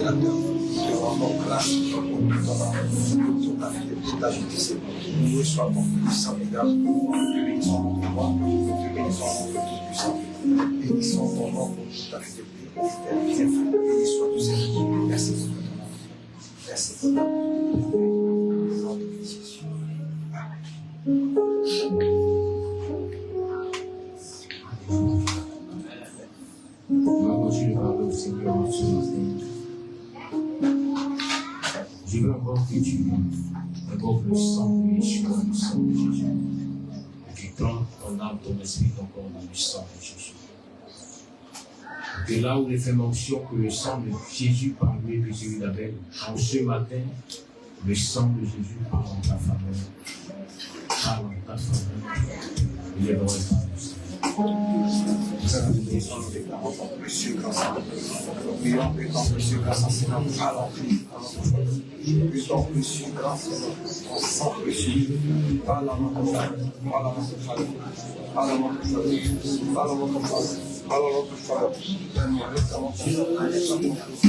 créateur. Je te rends encore grâce pour ta fidélité, ta justice. Nous reçois ton puissant regard. Nous te bénissons ton roi. Nous te bénissons ton tout-puissant. Bénissons ton nom pour toute ta fidélité. Béni soit tout Seigneur. Merci pour ton nom. Merci pour ton nom. Nom de Jésus. On va continuer à parler au Seigneur en ce matin. Je veux encore que tu invoques le sang de Yeshua, le sang de Jésus. Et tu trempes ton âme, ton esprit, ton corps dans le sang de Jésus. Et là où les faits mention que le sang de Jésus parlait de celui d'Abel, en ce matin, le sang de Jésus parle en ta faveur. Parle en ta faveur. Il est dans le sang du Seigneur. Nous allons nous défendre avec la mort en précieux grâce à nous. Prions que ton précieux grâce à Seigneur. Allons prier. Que ton précieux grâce en sang précieux. Allons notre Frère. Allons notre Frère. Allons notre Frère. Allons notre Frère. Allons notre Frère. Donne-moi récemment ton sang.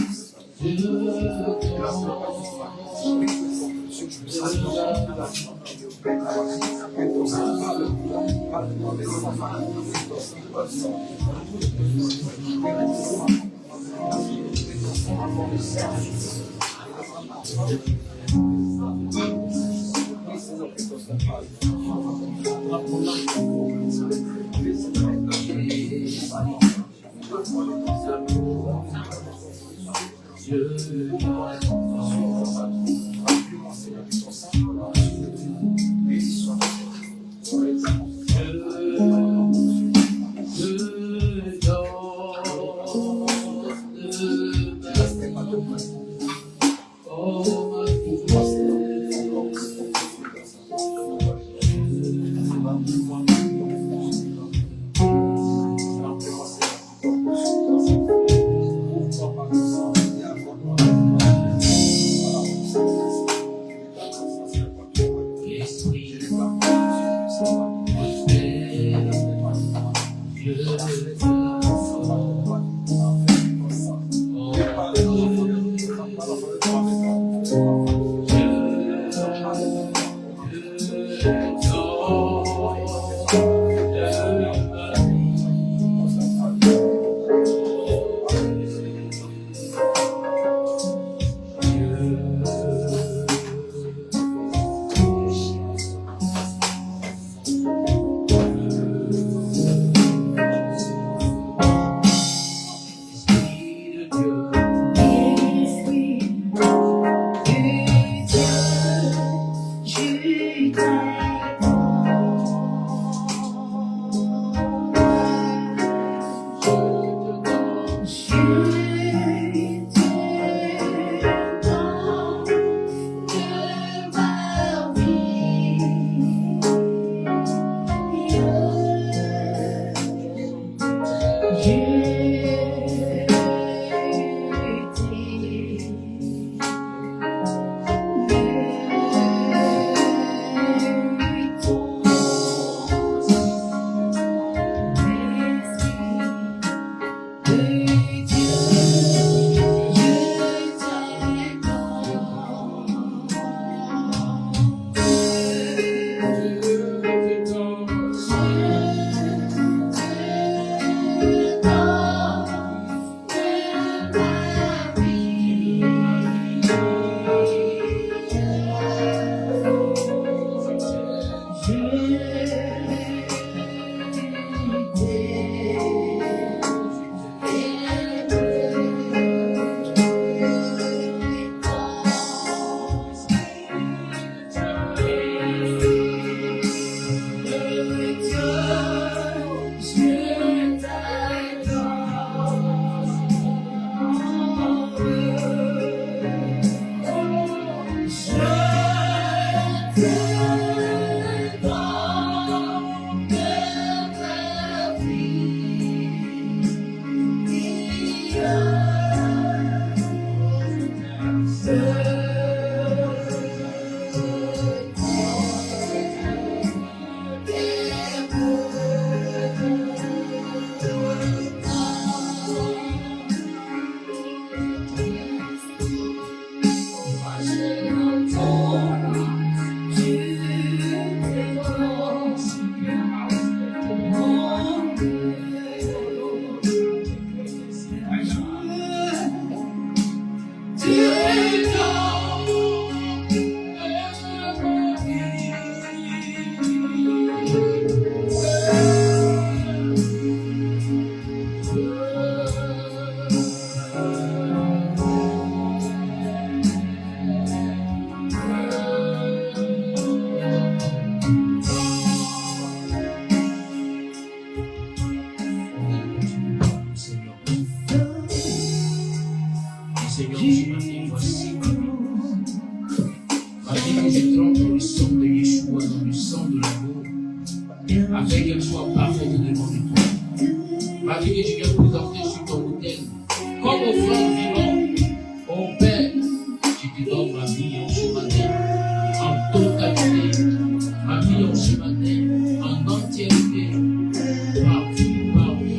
Seigneur, ce matin, voici ma vie. Ma vie que je trempe dans le sang de Yeshua, dans le sang de l'amour, afin qu'elle soit parfaite devant toi. Ma vie que je viens présenter sur ton autel, comme offrande vivante, oh Père, je te donne ma vie en ce matin, en totalité, ma vie en ce matin, en entièreté, partout, partout.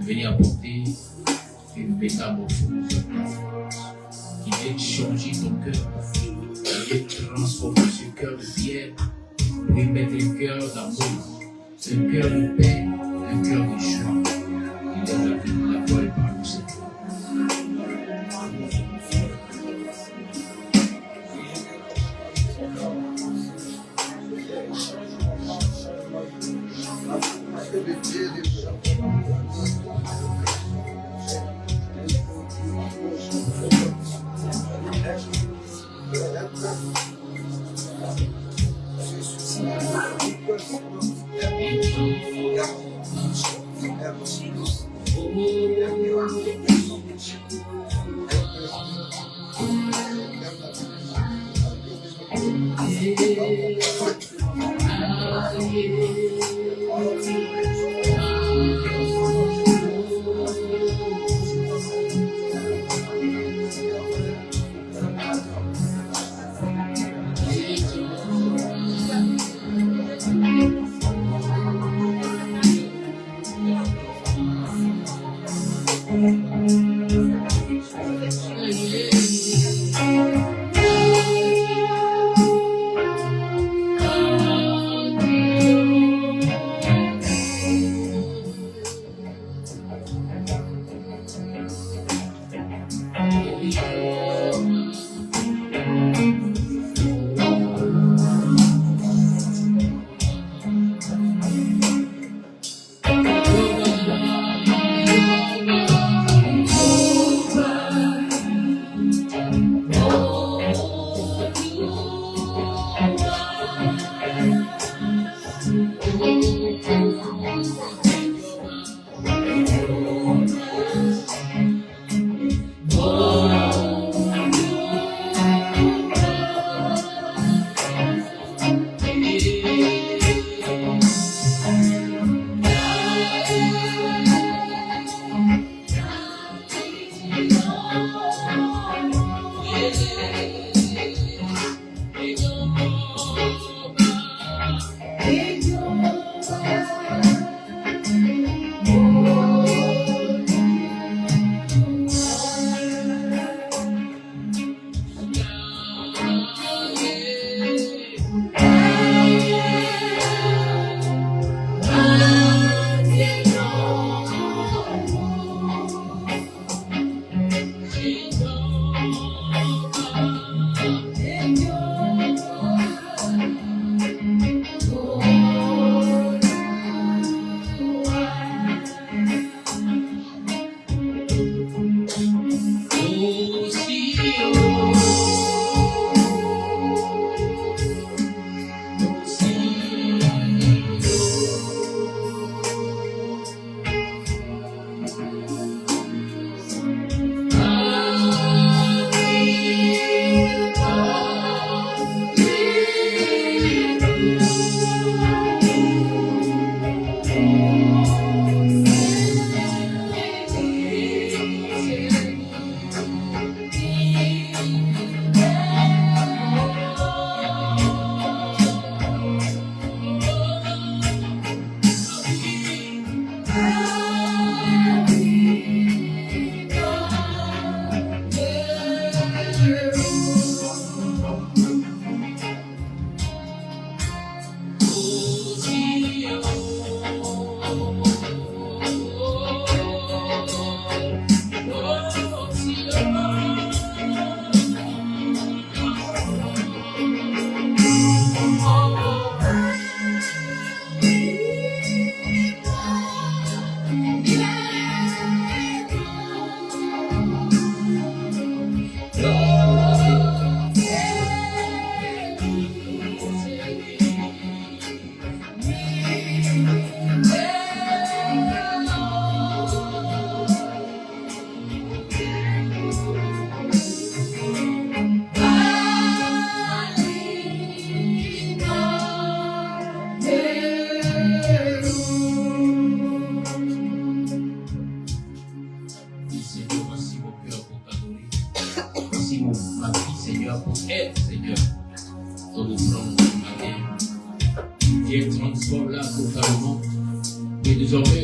Venir apporter une métamorphose qui vient changer ton cœur, qui vient transformer ce cœur de pierre pour y mettre un cœur d'amour, un cœur de paix, un cœur de joie. Il donne la vie, la foi et par le Seigneur.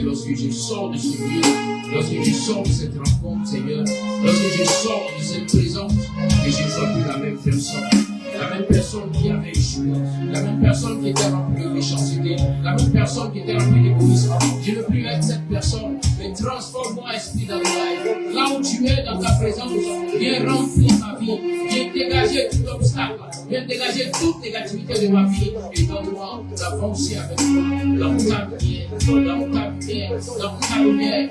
Lorsque je sors de ce lieu, lorsque je sors de cette rencontre, Seigneur, lorsque je sors de cette présence, et je ne sois plus la même personne qui avait échoué, la même personne qui était remplie de méchanceté, la même personne qui était remplie d'égoïsme. Je ne veux plus être cette personne, mais transforme-moi, Esprit d'Adonai. Là où tu es dans ta présence, viens remplir ma vie, viens dégager tout obstacle, viens dégager toute négativité de ma vie, et donne-moi d'avancer avec toi, dans ta lumière, dans ta lumière, dans ta lumière.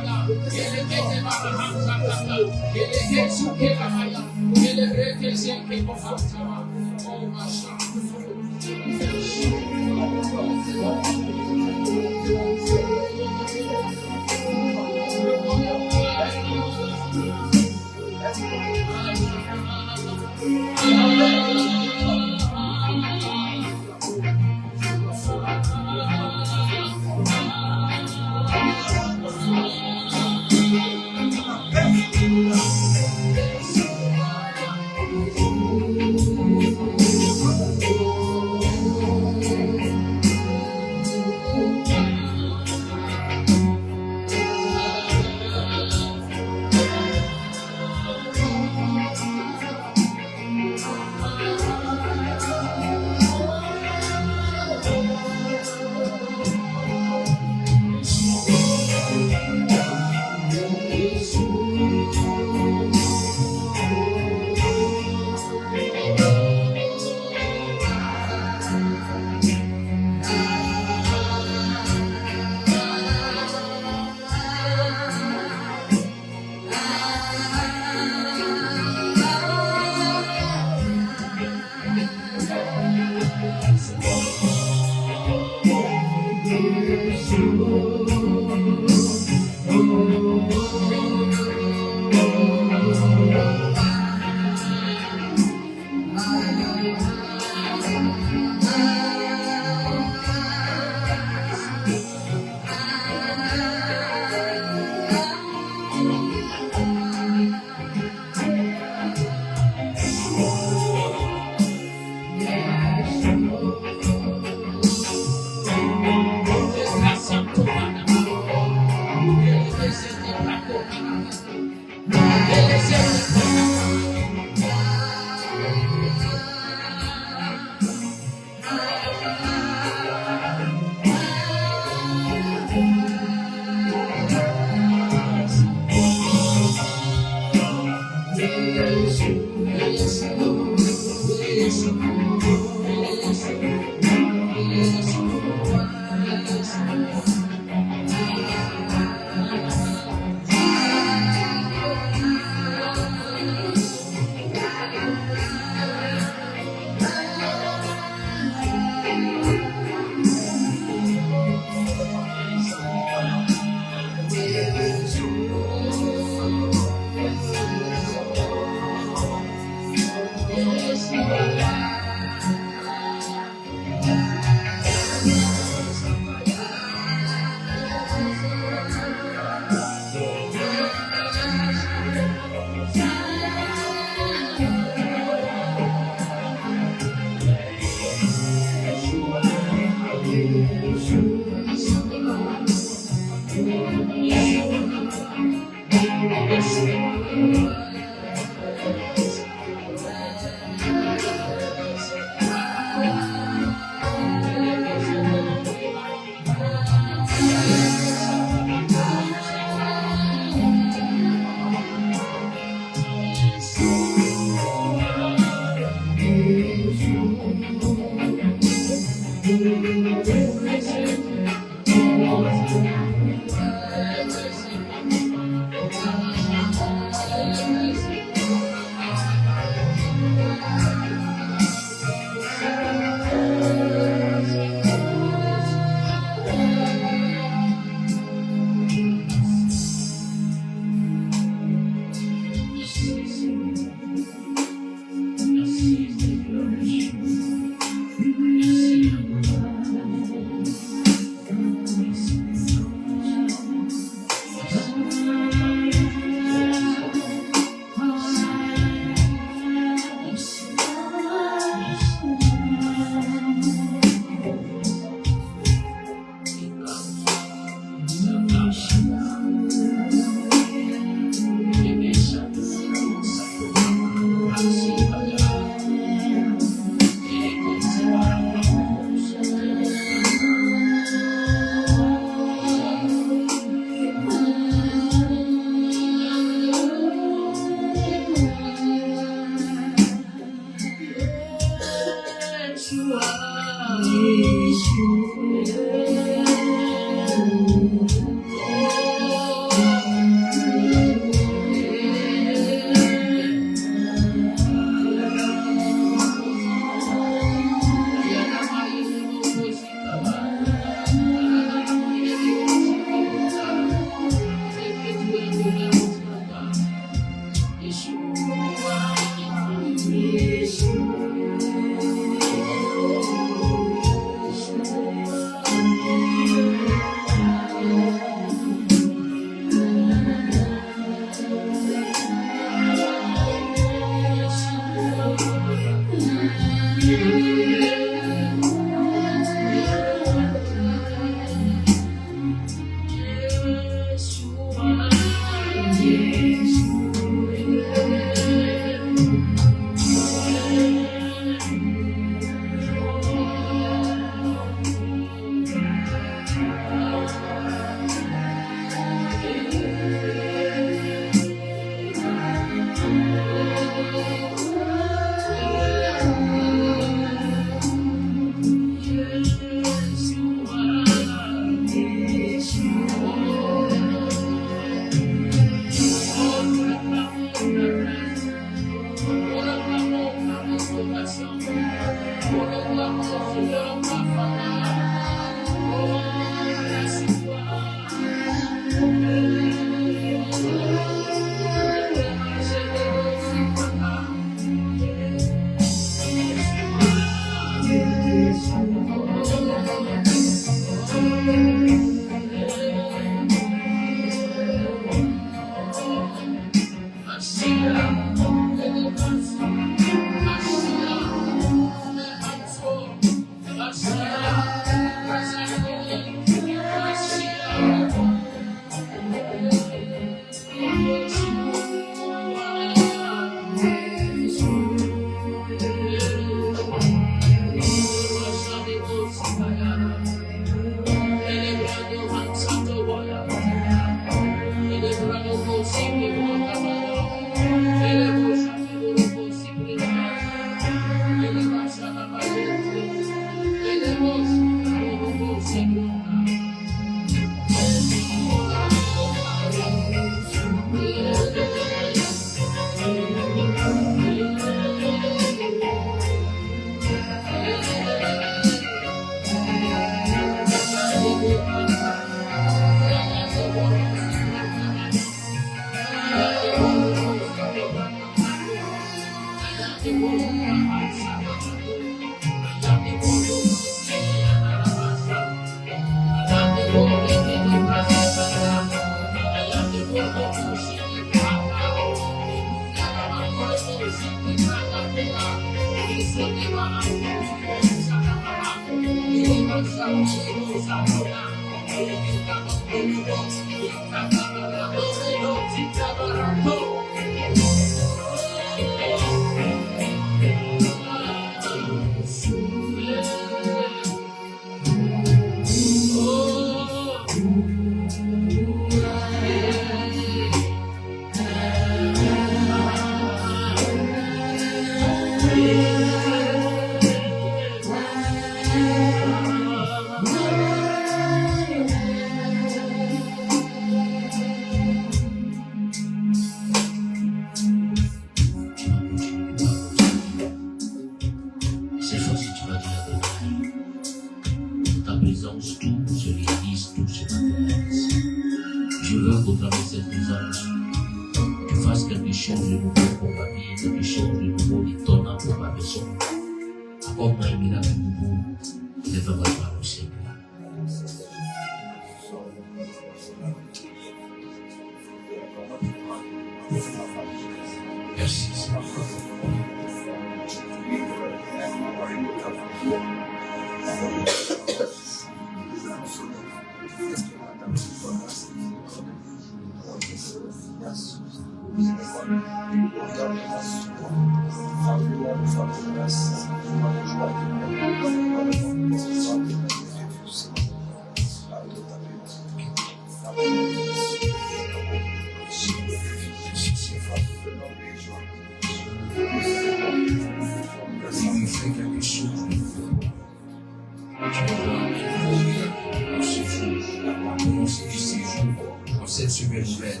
Cette semaine nouvelle,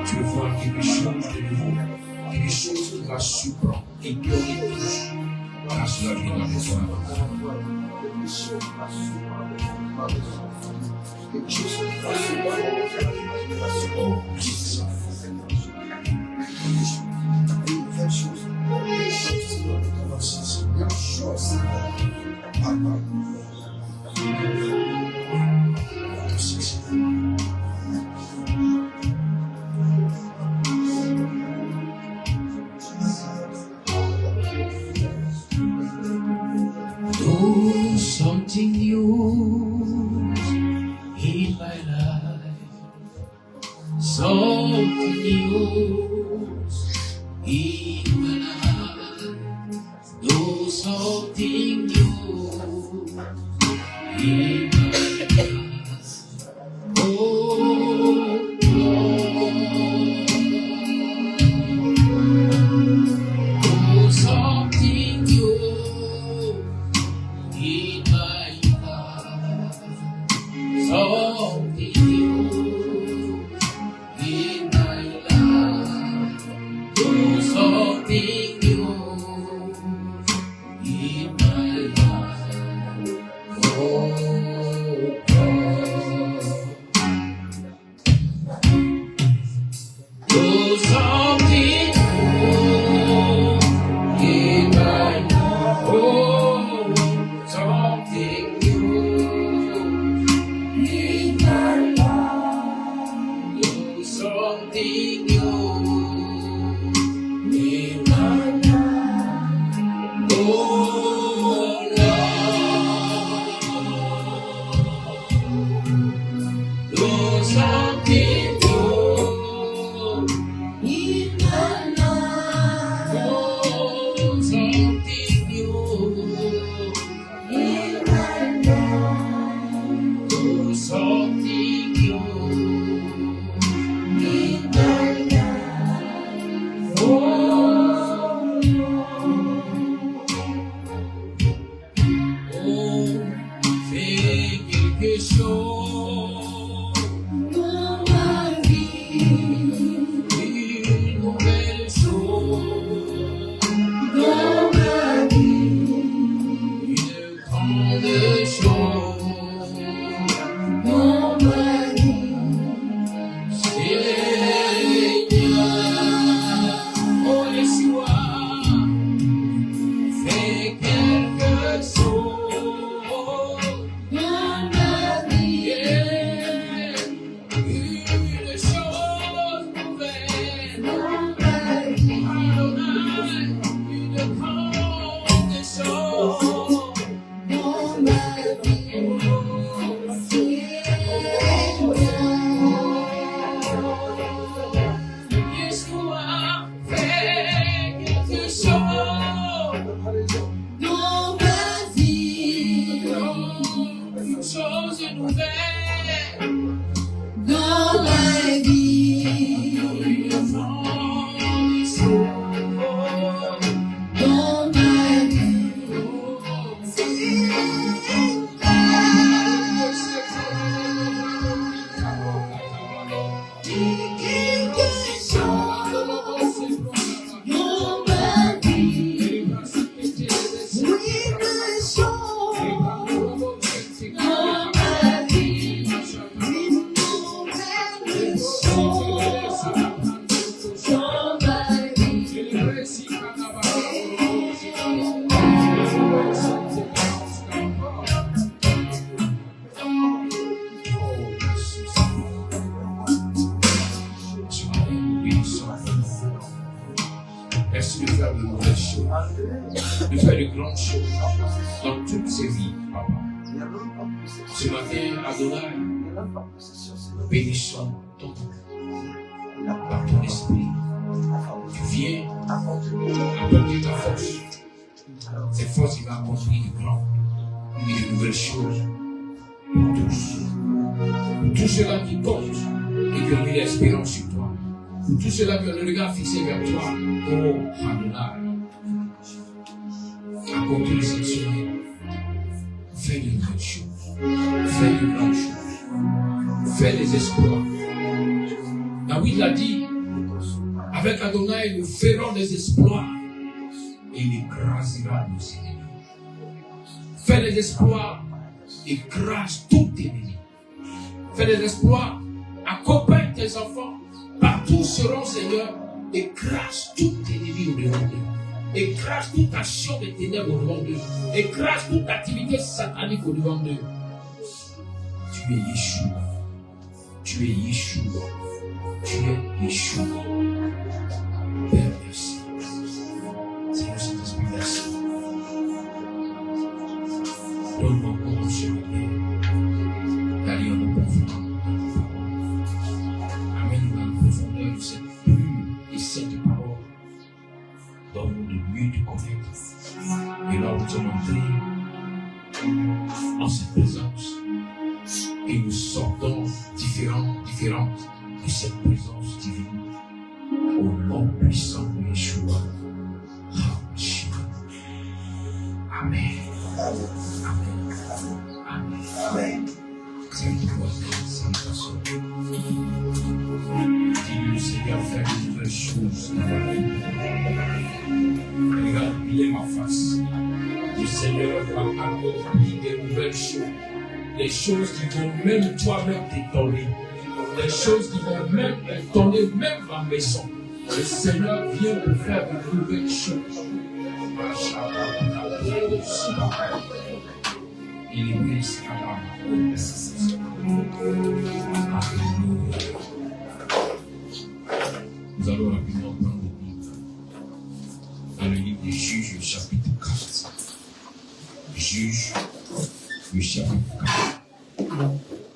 tu veux voir quelque chose de nouveau, quelque chose qui va surprendre et glorifier grâce à la vie dans les soins. Oh, Jesus. Do something new in my life. Something new in my life. Do something new in my life. Oh Lord, do something new in my life. Something new in my life. Do something new in my life. Oh God. Do something new in my life. Oh, something new in my life. Do something new in my life. Oh Lord, do something new in my life. Oh, something new in my life. Do something new in my life. Oh, fais quelque chose dans ma vie, une nouvelle chose dans ma vie, une grande chose dans ma vie. Seigneur, oh laisse-moi faire quelque chose dans ma vie. dans ma vie, dans ma vie. Merci de faire de nouvelles choses, de faire de grandes choses dans toutes ces vies, Papa. Ce matin, Adonai, nous bénissons ton nom par ton esprit. Tu viens apporter ta force. Cette force qui va accomplir de grandes et de nouvelles choses pour tous. Pour tous ceux-là qui comptent et qui ont mis l'espérance sur toi. Pour tous ceux-là qui ont le regard fixé vers toi, oh Adonai, accomplis cette semaine. Fais de grandes choses. Fais de grandes choses. Fais des exploits. David l'a dit, avec Adonai, nous ferons des exploits et il écrasera nos ennemis. Fais des exploits, écrase tout ennemi. Fais des exploits, accompagne tes enfants. Partout seront, Seigneur, écrase tout ennemi au devant d'eux. Écrase toute action des ténèbres au devant d'eux. Écrase toute activité satanique au devant d'eux. Tu es Yeshua. Tu es Yeshua. Tu es Yeshua. Père, merci. Seigneur Saint-Esprit, merci. Donne-moi encore ce matin d'aller en profondeur. Amène-nous dans la profondeur de cette pure et sainte parole. Donne-nous de mieux te connaître. Et là où nous sommes entrés en cette présence, et nous sortons différentes de cette présence divine. Au nom puissant de Yeshua. Amen. Amen. Amen. Amen. Salut toi, salut ta soeur. Dis le Seigneur fait de nouvelles choses dans ma vie. Regarde bien ma face. Le Seigneur va accomplir des nouvelles choses. Des choses qui vont même toi-même t'étonner. Des choses qui vont même étonner même ma maison. Le Seigneur vient pour faire de nouvelles choses. Il est blessé à la Nous allons rapidement prendre le livre. Dans le livre des Juges, chapitre 4. Juges, le chapitre 4.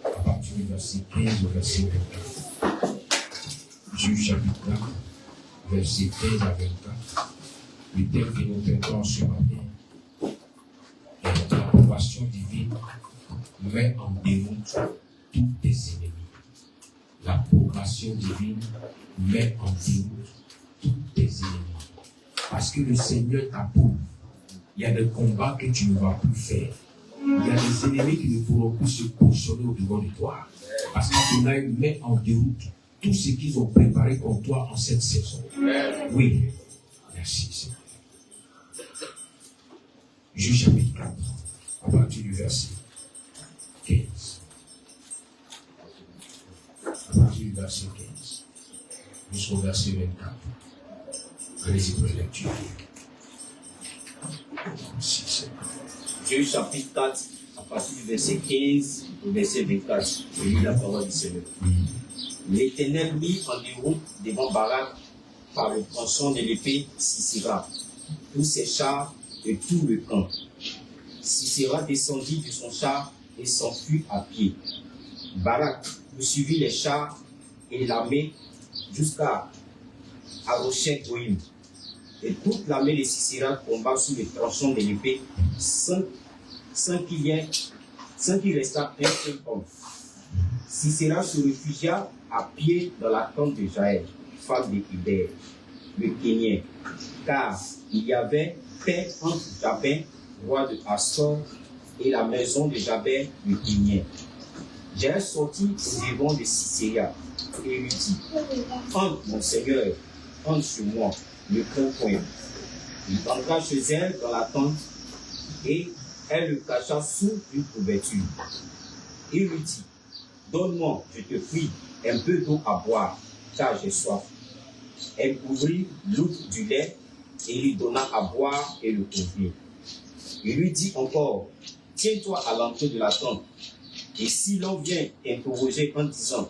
À partir du verset 15 au verset 24. Juges, chapitre 4, verset 15 à 24. Le thème que nous traitons ce matin est l'approbation divine met en déroute tous tes ennemis. L'approbation divine met en déroute tous tes ennemis. Parce que le Seigneur t'approuve. Il y a des combats que tu ne vas plus faire. Il y a des ennemis qui ne pourront plus se positionner au devant de toi. Parce qu'Adonai met en déroute tout ce qu'ils ont préparé pour toi en cette saison. Oui. Merci, Seigneur. Juge chapitre 4, à partir du verset 15. À partir du verset 15 jusqu'au verset 24. Allez-y pour la lecture. Merci, Seigneur. Juge chapitre 4, à partir du verset 15 au verset 24. Je lis la parole du Seigneur. L'Éternel mit en déroute devant Barak par le tronçon de l'épée Sisera, tous ses chars et tout le camp. Sisera descendit de son char et s'enfuit à pied. Barak poursuivit les chars et l'armée jusqu'à Arochet-Goïm. Et toute l'armée de Sisera combat sous le tronçon de l'épée sans qu'il y ait sans qu'il restât un seul homme. Sisera se réfugia à pied dans la tente de Jaël, femme de Héber, le Kénien, car il y avait paix entre Jabin, roi de Hassor, et la maison de Jabin, le Kénien. Jaël sortit au devant de Sisera et lui dit: entre, mon Seigneur, entre sur moi, ne crains point. Il entra chez elle dans la tente et elle le cacha sous une couverture. Il lui dit: donne-moi, je te prie, un peu d'eau à boire, car j'ai soif. Elle ouvrit l'outre du lait et lui donna à boire et le couvrit. Il lui dit encore: tiens-toi à l'entrée de la tente, et si l'on vient t'interroger en disant: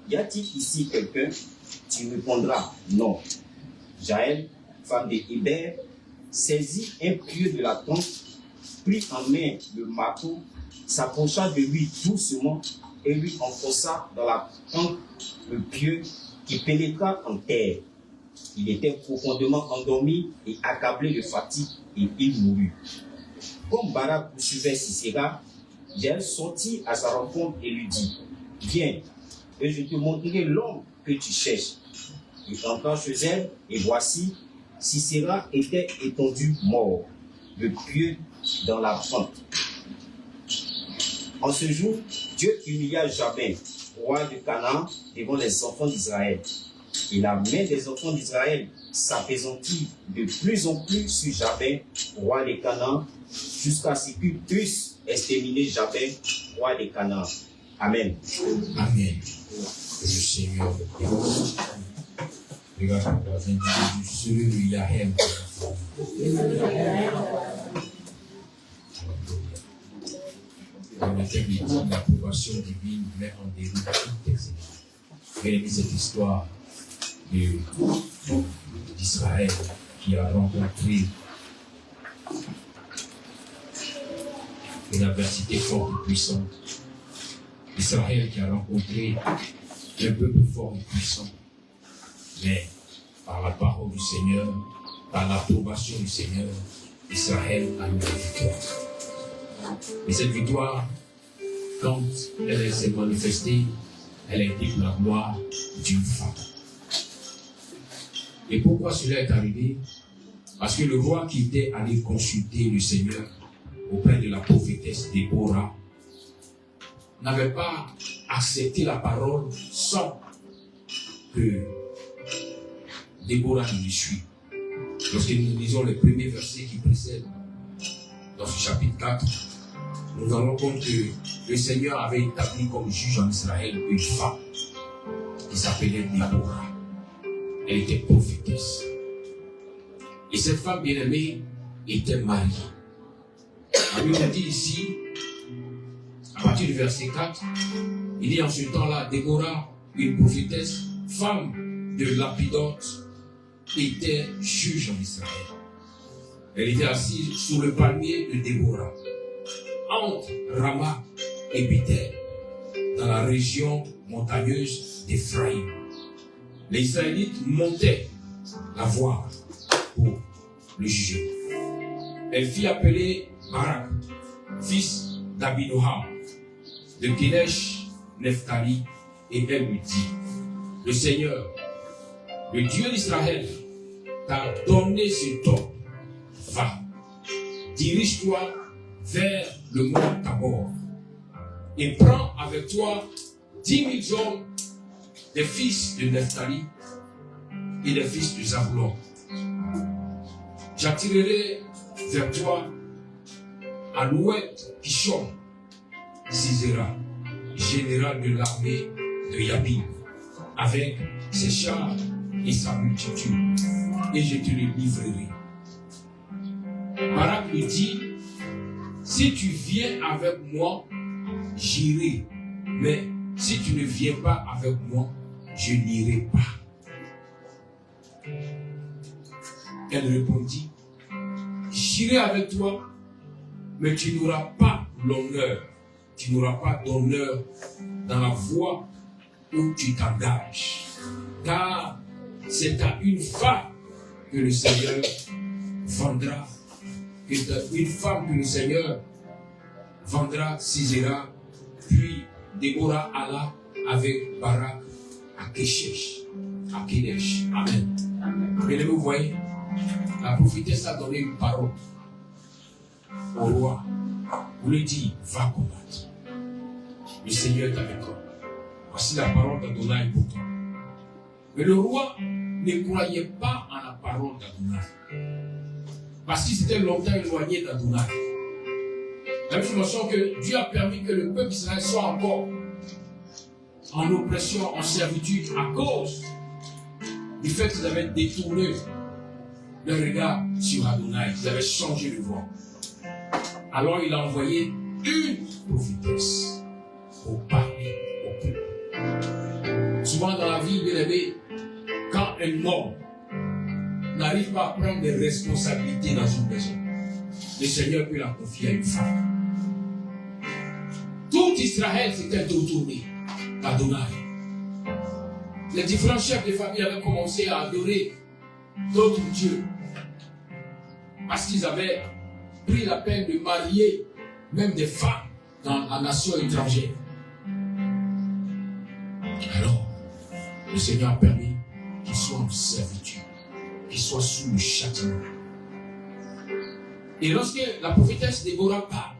y a-t-il ici quelqu'un? Tu répondras: non. Jaël, femme de Héber, saisit un pieu de la tente, prit en main le marteau, s'approcha de lui doucement et lui enfonça dans la tente le pieu qui pénétra en terre. Il était profondément endormi et accablé de fatigue et il mourut. Comme Barak poursuivait Sisera, Jaël sortit à sa rencontre et lui dit: viens, et je te montrerai l'homme que tu cherches. Il entra chez elle, et voici, Sisera était étendu mort, le pieu dans la pente. En ce jour, Dieu humilia Jabin, roi de Canaan, devant les enfants d'Israël. Et la main des enfants d'Israël s'apaisantit de plus en plus sur Jabin, roi de Canaan, jusqu'à ce qu'ils puissent exterminer Jabin, roi de Canaan. Amen. Amen. Que le Seigneur le bénisse. Regarde ton voisin, dis celui de Yahem. Dans le thème dit l'approbation divine met en déroute toute excellence. Regardez cette histoire d'Israël qui a rencontré une adversité forte et puissante. Israël qui a rencontré un peuple fort et puissant. Mais par la parole du Seigneur, par l'approbation du Seigneur, Israël a eu la victoire. Et cette victoire, quand elle s'est manifestée, elle a été pour la gloire d'une femme. Et pourquoi cela est arrivé? Parce que le roi qui était allé consulter le Seigneur auprès de la prophétesse Déborah n'avait pas accepté la parole sans que Déborah ne lui suive. Lorsque nous lisons les premiers versets qui précèdent dans ce chapitre 4, nous allons compte que le Seigneur avait établi comme juge en Israël une femme qui s'appelait Déborah. Elle était prophétesse. Et cette femme bien-aimée était mariée. La Bible dit ici, à partir du verset 4, il dit en ce temps-là, Déborah, une prophétesse, femme de Lapidote, était juge en Israël. Elle était assise sous le palmier de Déborah, entre Rama et Bethel, dans la région montagneuse d'Éphraïm. Les Israélites montaient la voir pour le juger. Elle fit appeler Barak, fils d'Abinoam, de Kenesh, Nephtali, et elle lui dit: le Seigneur, le Dieu d'Israël, t'a donné ce don. Va, dirige-toi vers le mont Tabor et prends avec toi 10 000 hommes des fils de Nephtali et des fils de Zabulon. J'attirerai vers toi Alouette Kishon, Sisera, général de l'armée de Yabin, avec ses chars et sa multitude, et je te le livrerai. Barak lui dit: si tu viens avec moi, j'irai, mais si tu ne viens pas avec moi, je n'irai pas. Elle répondit: j'irai avec toi, mais tu n'auras pas l'honneur, tu n'auras pas d'honneur dans la voie où tu t'engages, car c'est à une femme que le Seigneur vendra, une femme que le Seigneur vendra Sisera, puis Déborah alla avec Barak à Kéchesh, à Kédesh. Amen. Bien, vous voyez, la prophétesse a donné une parole au roi. Vous lui dites, va combattre. Le Seigneur est avec toi. Voici la parole d'Adonai pour toi. Mais le roi ne croyait pas en la parole d'Adonai. Parce qu'il s'était longtemps éloigné d'Adonai. La même façon que Dieu a permis que le peuple d'Israël soit encore en oppression, en servitude, à cause du fait qu'ils avaient détourné leur regard sur Adonai. Ils avaient changé de voie. Alors il a envoyé une prophétesse pour parler au peuple. Souvent dans la vie, bien aimé, quand un homme n'arrive pas à prendre des responsabilités dans une maison, le Seigneur peut la confier à une femme. Tout Israël s'était retourné d'Adonai. Les différents chefs de famille avaient commencé à adorer d'autres dieux parce qu'ils avaient pris la peine de marier même des femmes dans la nation étrangère. Alors, le Seigneur a permis qu'ils soient en servitude, qu'ils soient sous le châtiment. Et lorsque la prophétesse Déborah parle,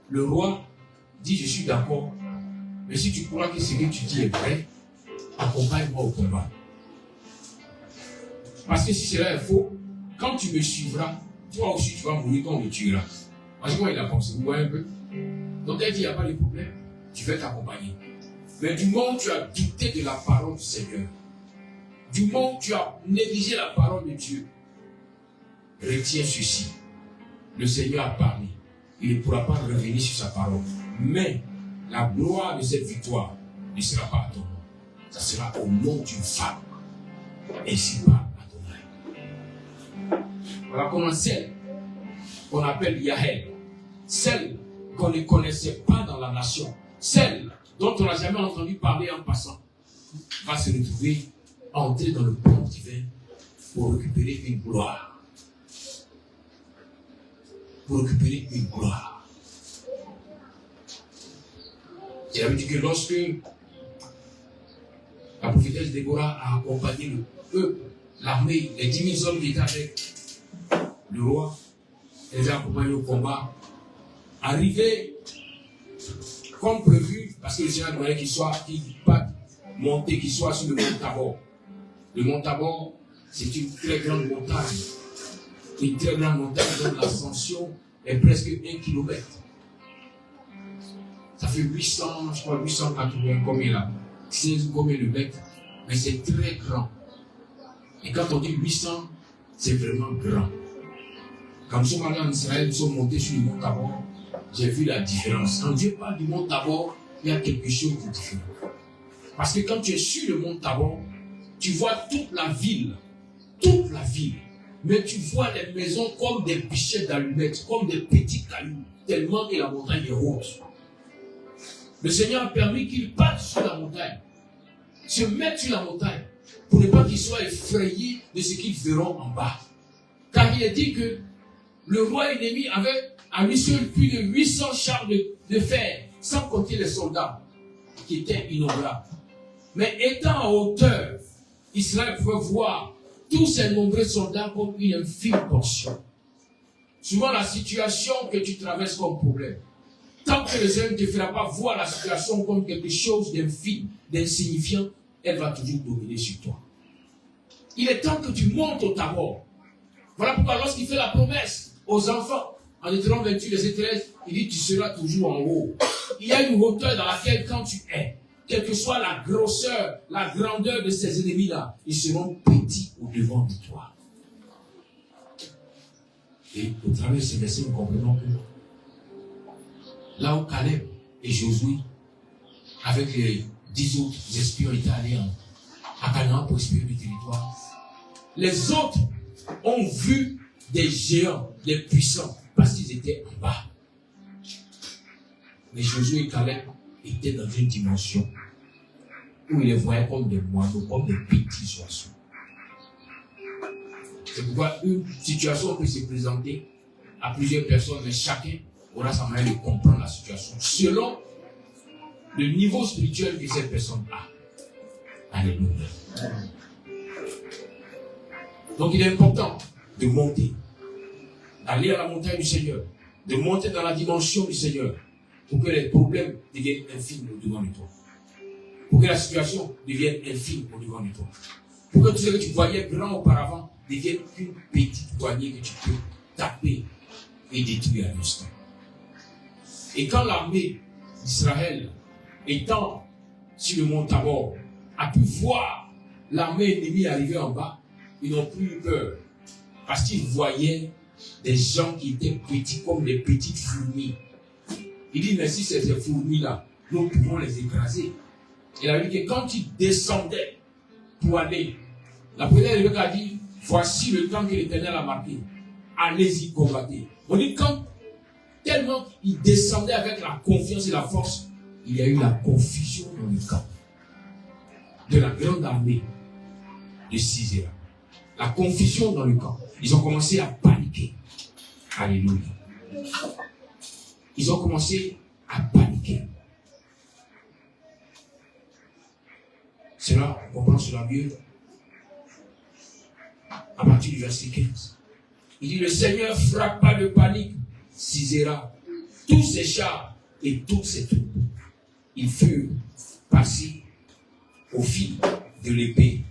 le roi dit, je suis d'accord, mais si tu crois que ce que tu dis est vrai, accompagne-moi au combat. Parce que si cela est faux, quand tu me suivras, toi aussi tu vas mourir quand on me tuera. Parce que moi il a pensé, vous voyez un peu. Donc elle dit, il n'y a pas de problème, tu vas t'accompagner. Mais du moment où tu as douté de la parole du Seigneur, du moment où tu as négligé la parole de Dieu, retiens ceci. Le Seigneur a parlé. Il ne pourra pas revenir sur sa parole. Mais la gloire de cette victoire ne sera pas à ton nom. Ça sera au nom d'une femme. Et c'est pas Adonai. Voilà comment celle qu'on appelle Yahel, celle qu'on ne connaissait pas dans la nation, celle dont on n'a jamais entendu parler en passant, va se retrouver à entrer dans le plan divin pour récupérer une gloire. Pour récupérer une gloire. J'avais dit que lorsque la prophétesse Déborah a accompagné le peuple, l'armée, les 10 000 hommes qui étaient avec le roi, elle les a accompagnés au combat, arrivé comme prévu, parce que le Seigneur demandait qu'il pas monté, qu'il soit sur le mont Tabor. Le mont Tabor, c'est une très grande montagne. Une très grande montagne dont l'ascension est presque 1 kilomètre. Ça fait 800, je crois 880, combien là 16 combien de mètres, mais c'est très grand. Et quand on dit 800, c'est vraiment grand. Quand nous sommes allés en Israël, nous sommes montés sur le mont Tabor, j'ai vu la différence. Quand Dieu parle du mont Tabor, il y a quelque chose de différent. Parce que quand tu es sur le mont Tabor, tu vois toute la ville, mais tu vois les maisons comme des bichettes d'allumettes, comme des petits cailloux, tellement que la montagne est haute. Le Seigneur a permis qu'ils partent sur la montagne, se mettent sur la montagne, pour ne pas qu'ils soient effrayés de ce qu'ils verront en bas. Car il est dit que le roi ennemi avait à lui seul plus de 800 chars de fer, sans compter les soldats, qui étaient innombrables. Mais étant en hauteur, Israël pouvait voir tous ces nombreux soldats comme une infime portion. Souvent la situation que tu traverses comme problème, tant que le Seigneur ne te fera pas voir la situation comme quelque chose d'infime, d'insignifiant, elle va toujours dominer sur toi. Il est temps que tu montes au Tabor. Voilà pourquoi lorsqu'il fait la promesse aux enfants, en Deutéronome 28, verset 13, il dit tu seras toujours en haut. Il y a une hauteur dans laquelle quand tu es, quelle que soit la grosseur, la grandeur de ces ennemis-là, ils seront petits au-devant de toi. Et au travers de ces versets, nous comprenons que là où Caleb et Josué, avec les 10 autres espions, étaient allés à Canaan pour explorer le territoire, les autres ont vu des géants, des puissants, parce qu'ils étaient en bas. Mais Josué et Caleb étaient dans une dimension où ils les voyaient comme des moineaux, comme des petits oiseaux. C'est pourquoi une situation peut se présenter à plusieurs personnes, mais chacun aura sa manière de comprendre la situation selon le niveau spirituel que cette personne a. Alléluia. Donc il est important de monter, d'aller à la montagne du Seigneur, de monter dans la dimension du Seigneur, pour que les problèmes deviennent infimes au devant de toi. Pour que la situation devienne infime au devant de toi. Pour que tout ce que tu voyais grand auparavant devienne qu'une petite poignée que tu peux taper et détruire à l'instant. Et quand l'armée d'Israël, étant sur le mont Tabor, a pu voir l'armée ennemie arriver en bas, ils n'ont plus eu peur. Parce qu'ils voyaient des gens qui étaient petits comme des petites fourmis. Il dit, mais si c'est ces fourmis-là, nous pouvons les écraser. Il a dit que quand ils descendaient pour aller, la première Rebecca a dit, voici le temps que l'Éternel a marqué. Allez-y combattre. On dit quand tellement ils descendaient avec la confiance et la force, il y a eu la confusion dans le camp de la grande armée de Sisera. La confusion dans le camp. Ils ont commencé à paniquer. Alléluia. Ils ont commencé à paniquer. Cela, on comprend cela mieux à partir du verset 15. Il dit, le Seigneur frappa de panique Sisera, tous ses chars et toutes ses troupes. Ils furent passés au fil de l'épée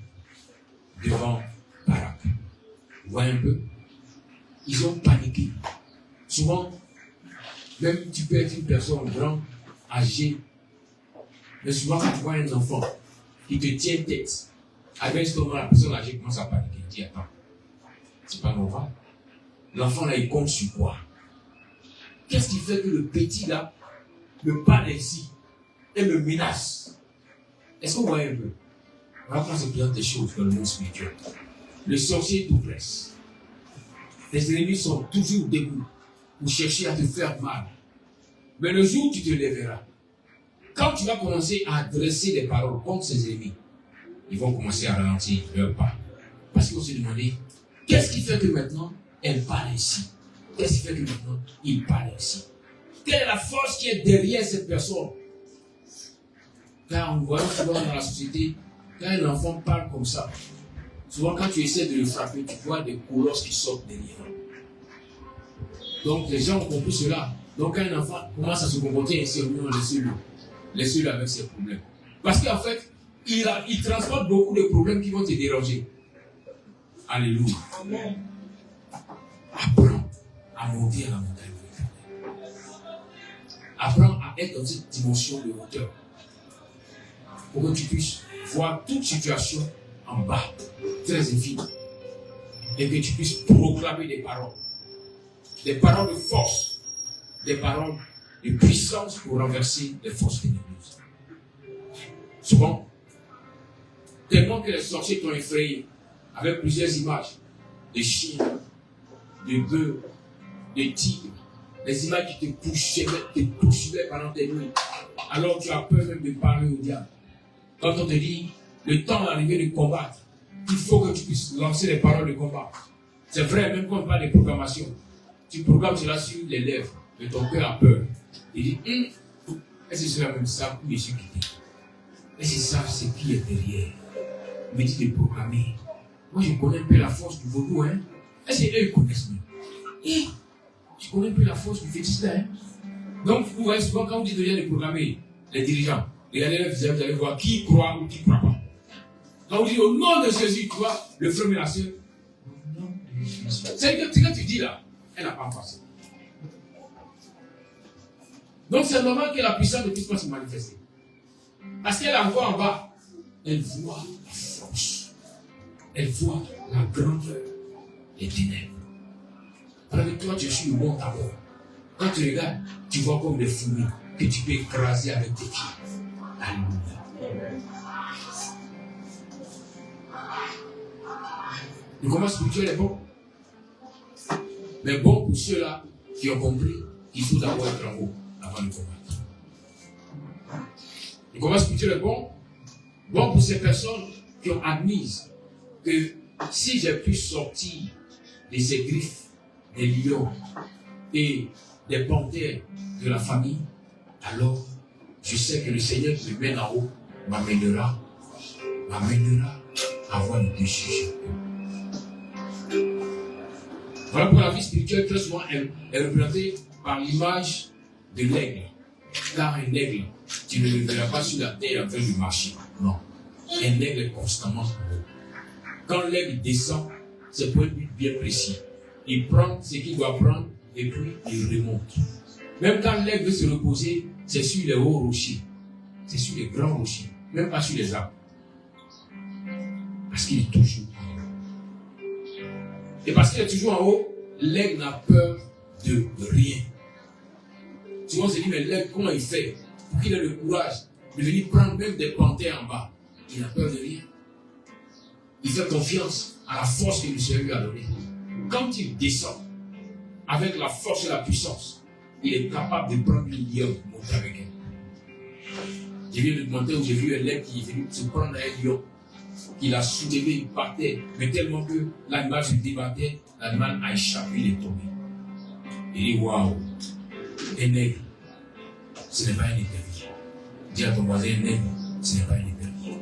devant Barak. Vous voyez un peu? Ils ont paniqué. Souvent, même tu peux être une personne grande, âgée, mais souvent quand tu vois un enfant qui te tient tête, avec ce moment, la personne âgée commence à paniquer. Il dit, attends, c'est pas normal. L'enfant là, il compte sur quoi? Qu'est-ce qui fait que le petit là me parle ainsi et me menace? Est-ce que vous voyez un peu? Voilà comment se présentent les choses dans le monde spirituel. Le sorcier t'oppresse. Les ennemis sont toujours debout pour chercher à te faire mal. Mais le jour où tu te lèveras, quand tu vas commencer à adresser des paroles contre ces ennemis, ils vont commencer à ralentir leur pas. Parce qu'ils vont se demander, qu'est-ce qui fait que maintenant, elle parle ainsi? Qu'est-ce qui fait que maintenant, il parle ainsi? Quelle est la force qui est derrière cette personne? Car on voit souvent dans la société, quand un enfant parle comme ça, souvent quand tu essaies de le frapper, tu vois des colosses qui sortent derrière. Donc les gens ont compris cela. Donc quand un enfant commence à se comporter ainsi, laissez-le avec ses problèmes. Parce qu'en fait, il transporte beaucoup de problèmes qui vont te déranger. Alléluia. Amen. Apprends à monter à la montagne de l'Éternel. Apprends à être dans cette dimension de hauteur. Pour que tu puisses voir toute situation en bas, très infime. Et que tu puisses proclamer des paroles de force, des paroles de puissance pour renverser les forces ténébreuses. Souvent, tellement que les sorciers t'ont effrayé avec plusieurs images de chiens, de bœufs, de tigres, les images qui te poursuivaient pendant tes nuits. Alors tu as peur même de parler au diable. Quand on te dit, le temps d'arriver de combattre, il faut que tu puisses lancer les paroles de combat. C'est vrai, même quand on parle de programmation, tu programmes cela sur les lèvres, mais ton cœur a peur. Il dit, est-ce que c'est même ça où je suis quitté? Est-ce que ça, c'est qui est derrière? Il me dit de programmer. Moi, je connais un peu la force du vaudou, hein. Est-ce qu'eux, ils connaissent mieux? Je connais un peu la force du fétiche, hein. Donc, vous voyez souvent, quand vous dites de programmer, les dirigeants, regardez leur visage, vous allez voir qui croit ou qui ne croit pas. Quand vous dites au nom de Jésus, tu vois, le frère et la sœur, c'est que tu dis là, elle n'a pas passé. Donc c'est normal que la puissance ne puisse pas se manifester. Parce qu'elle la voit en bas, elle voit la force, elle voit la grandeur, les ténèbres. Avec toi, tu es sur le mont Tabor. Quand tu regardes, tu vois comme des fourmis que tu peux écraser avec tes pieds. Alléluia. Le combat spirituel est bon. Mais bon pour ceux-là qui ont compris qu'il faut d'abord être en haut avant de combattre. Le combat spirituel est bon. Bon pour ces personnes qui ont admis que si j'ai pu sortir de ces griffes des lions, et des panthères de la famille, alors je sais que le Seigneur qui me mène en haut m'amènera à voir le dessus. Voilà pourquoi la vie spirituelle, très souvent, est représentée par l'image de l'aigle. Car un aigle, tu ne le verras pas sur la terre en train de marcher. Non. Un aigle est constamment en haut. Quand l'aigle descend, c'est pour un but bien précis. Il prend ce qu'il doit prendre et puis il remonte. Même quand l'aigle veut se reposer, c'est sur les hauts rochers. C'est sur les grands rochers. Même pas sur les arbres. Parce qu'il est toujours en haut. Et parce qu'il est toujours en haut, l'aigle n'a peur de rien. Souvent on se dit, mais l'aigle, comment il fait pour qu'il ait le courage de venir prendre même des panthères en bas? Il n'a peur de rien. Il fait confiance à la force que le Seigneur lui a donnée. Quand il descend avec la force et la puissance, il est capable de prendre une lion et monter avec elle. J'ai vu un documentaire où j'ai vu un aigle qui est venu se prendre un lion. Il a soulevé, il partait, mais tellement que l'animal se débattait, l'animal a échappé, il est tombé. Il dit waouh, un aigle, ce n'est pas un épervier. Dis à ton voisin, un aigle, ce n'est pas un épervier.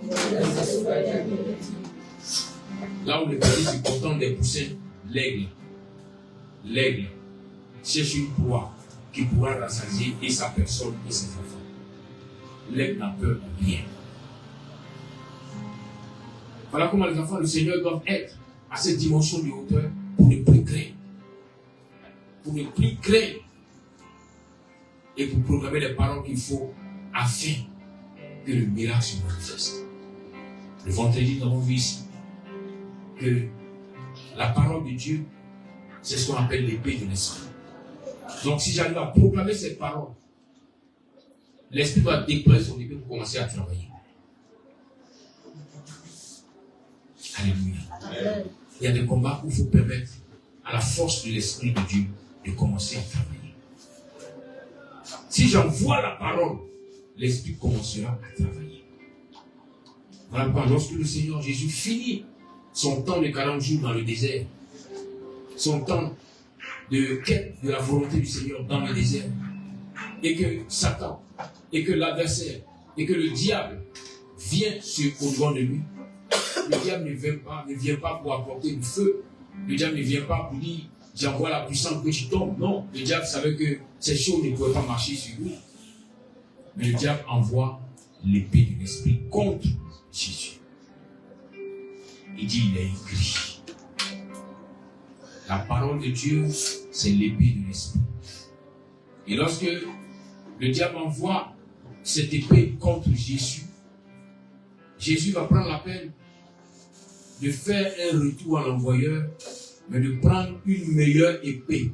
Là où le petit se contente des poussins, l'aigle cherche une proie qui pourra rassasier et sa personne et ses enfants. L'aigle n'a peur de rien. Voilà comment les enfants du Seigneur doivent être à cette dimension de hauteur pour ne plus craindre. Pour ne plus craindre. Et pour programmer les paroles qu'il faut afin que le miracle se manifeste. Le vendredi, nous avons vu ici que la parole de Dieu, c'est ce qu'on appelle l'épée de l'esprit. Donc si j'arrive à proclamer cette parole, l'esprit va déployer son épée pour commencer à travailler. Alléluia. Il y a des combats où il faut permettre à la force de l'esprit de Dieu de commencer à travailler. Si j'envoie la parole, l'esprit commencera à travailler. Voilà pourquoi lorsque le Seigneur Jésus finit son temps de 40 jours dans le désert, son temps de quête de la volonté du Seigneur dans le désert, et que Satan, et que l'adversaire, et que le diable vient au-devant de lui, le diable ne vient pas pour apporter le feu. Le diable ne vient pas pour dire j'envoie la puissance que tu tombes. Non, le diable savait que ces choses ne pouvaient pas marcher sur lui. Mais le diable envoie l'épée de l'esprit contre Jésus. Il dit il est écrit. La parole de Dieu, c'est l'épée de l'esprit. Et lorsque le diable envoie cette épée contre Jésus, Jésus va prendre la peine de faire un retour à l'envoyeur, mais de prendre une meilleure épée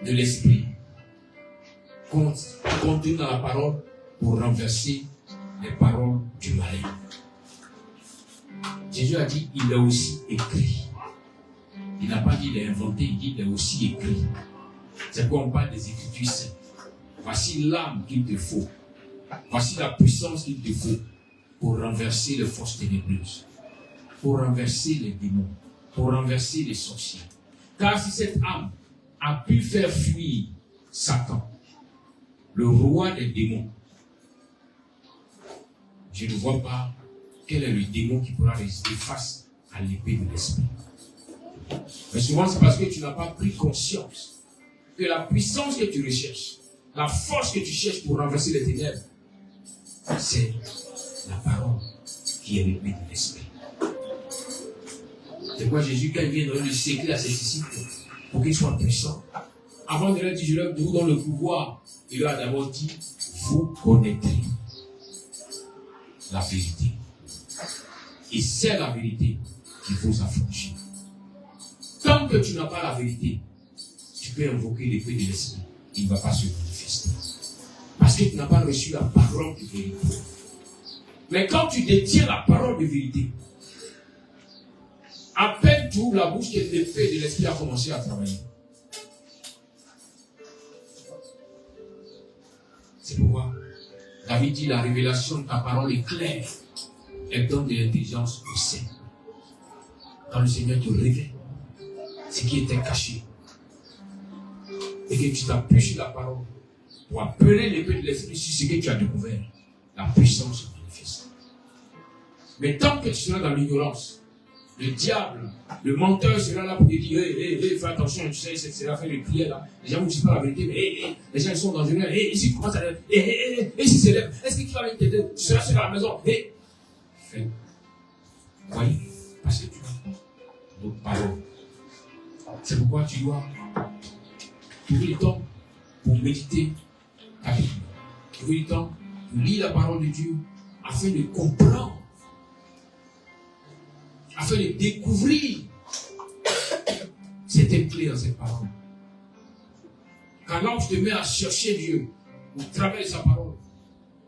de l'esprit contenue dans la parole pour renverser les paroles du malin. Jésus a dit, il est aussi écrit. Il n'a pas dit il est inventé, il dit il est aussi écrit. C'est pourquoi on parle des Écritures saintes. Voici l'âme qu'il te faut. Voici la puissance qu'il te faut pour renverser les forces ténébreuses, pour renverser les démons, pour renverser les sorciers. Car si cette âme a pu faire fuir Satan, le roi des démons, je ne vois pas quel est le démon qui pourra résister face à l'épée de l'esprit. Mais souvent c'est parce que tu n'as pas pris conscience que la puissance que tu recherches, la force que tu cherches pour renverser les ténèbres, c'est la parole qui est l'épée de l'esprit. C'est pourquoi Jésus, quand il vient donner le secret à ses disciples, pour qu'ils soient puissants, avant de leur dire, je leur donne le pouvoir, il leur a d'abord dit, vous connaîtrez la vérité. Et c'est la vérité qu'il faut s'affranchir. Tant que tu n'as pas la vérité, tu peux invoquer l'épée de l'esprit. Il ne va pas se manifester. Parce que tu n'as pas reçu la parole de vérité. Mais quand tu détiens la parole de vérité, à peine tu ouvres la bouche que l'épée de l'esprit a commencé à travailler. C'est pourquoi David dit la révélation de ta parole est claire. Elle donne de l'intelligence au saint. Quand le Seigneur te révèle ce qui était caché, et que tu t'appuies sur la parole pour appeler l'épée de l'esprit sur ce que tu as découvert, la puissance se manifeste. Mais tant que tu seras dans l'ignorance, le diable, le menteur sera là pour te dire fais attention, tu sais, c'est la fin de prière là. Les gens ne disent pas la vérité, mais les gens ils sont dangereux. Si tu commences à si c'est là, est-ce que tu vas t'aider? Tu seras seul à la maison. Fais. Voyez, parce que tu as d'autres paroles. C'est pourquoi tu dois trouver le temps pour méditer ta Bible. Trouver le temps pour lire la parole de Dieu afin de comprendre, afin de découvrir certaines clés dans cette parole. Quand l'homme te met à chercher Dieu au travers de sa parole,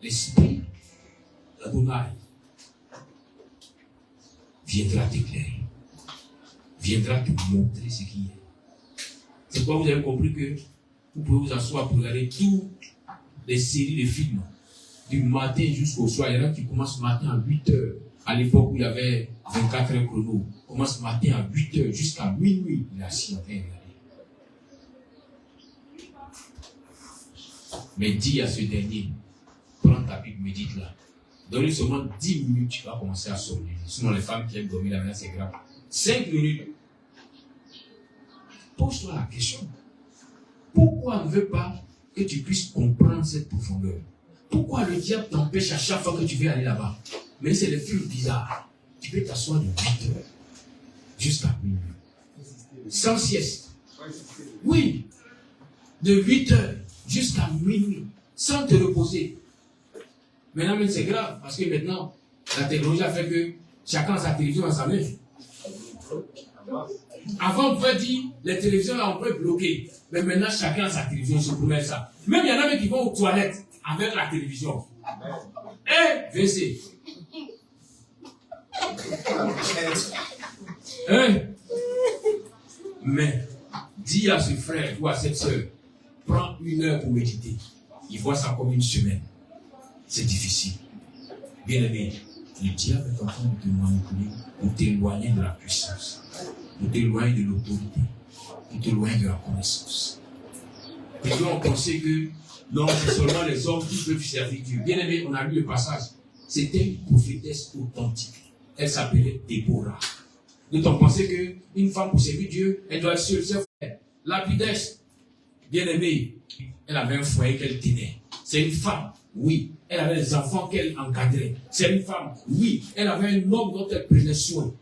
l'Esprit, l'Adonai, viendra t'éclairer, viendra te montrer ce qui est. C'est pourquoi vous avez compris que vous pouvez vous asseoir pour regarder toutes les séries de films, du matin jusqu'au soir. Il y en a qui commencent le matin à 8h, à l'époque où il y avait 24 heures chrono. Commence le matin à 8h jusqu'à minuit. Il est assis en train de regarder. Mais dis à ce dernier, prends ta Bible, médite-la. Donne-lui seulement 10 minutes, tu vas commencer à somnoler. Sinon, les femmes qui aiment dormir là-dedans, c'est grave. 5 minutes. Pose-toi la question. Pourquoi on ne veut pas que tu puisses comprendre cette profondeur? Pourquoi le diable t'empêche à chaque fois que tu veux aller là-bas? Mais c'est le film bizarre. Tu peux t'asseoir de 8 heures jusqu'à minuit. Sans sieste. Oui. De 8 heures jusqu'à minuit. Sans te reposer. Maintenant, même c'est grave. Parce que maintenant, la technologie a fait que chacun a sa télévision dans sa main. Avant, on pouvait dire, les télévisions là, on peut bloquer. Mais maintenant, chacun a sa télévision, je promets ça. Même il y en a même qui vont aux toilettes avec la télévision. Et WC. Mais, dis à ce frère ou à cette soeur, prends 1 heure pour méditer. Il voit ça comme une semaine. C'est difficile. Bien aimé, le diable est en train de te manipuler pour t'éloigner de la puissance, pour t'éloigner de l'autorité, pour t'éloigner de la connaissance. Les gens ont pensé que non, c'est seulement les hommes qui peuvent servir Dieu. Bien aimé, on a lu le passage. C'était une prophétesse authentique. Elle s'appelait Déborah. Nous avons pensé qu'une femme pour servir Dieu, elle doit être seule. C'est vrai. Lapidesse, bien aimée, elle avait un foyer qu'elle tenait. C'est une femme, oui. Elle avait des enfants qu'elle encadrait. C'est une femme, oui. Elle avait un homme dont elle prenait soin.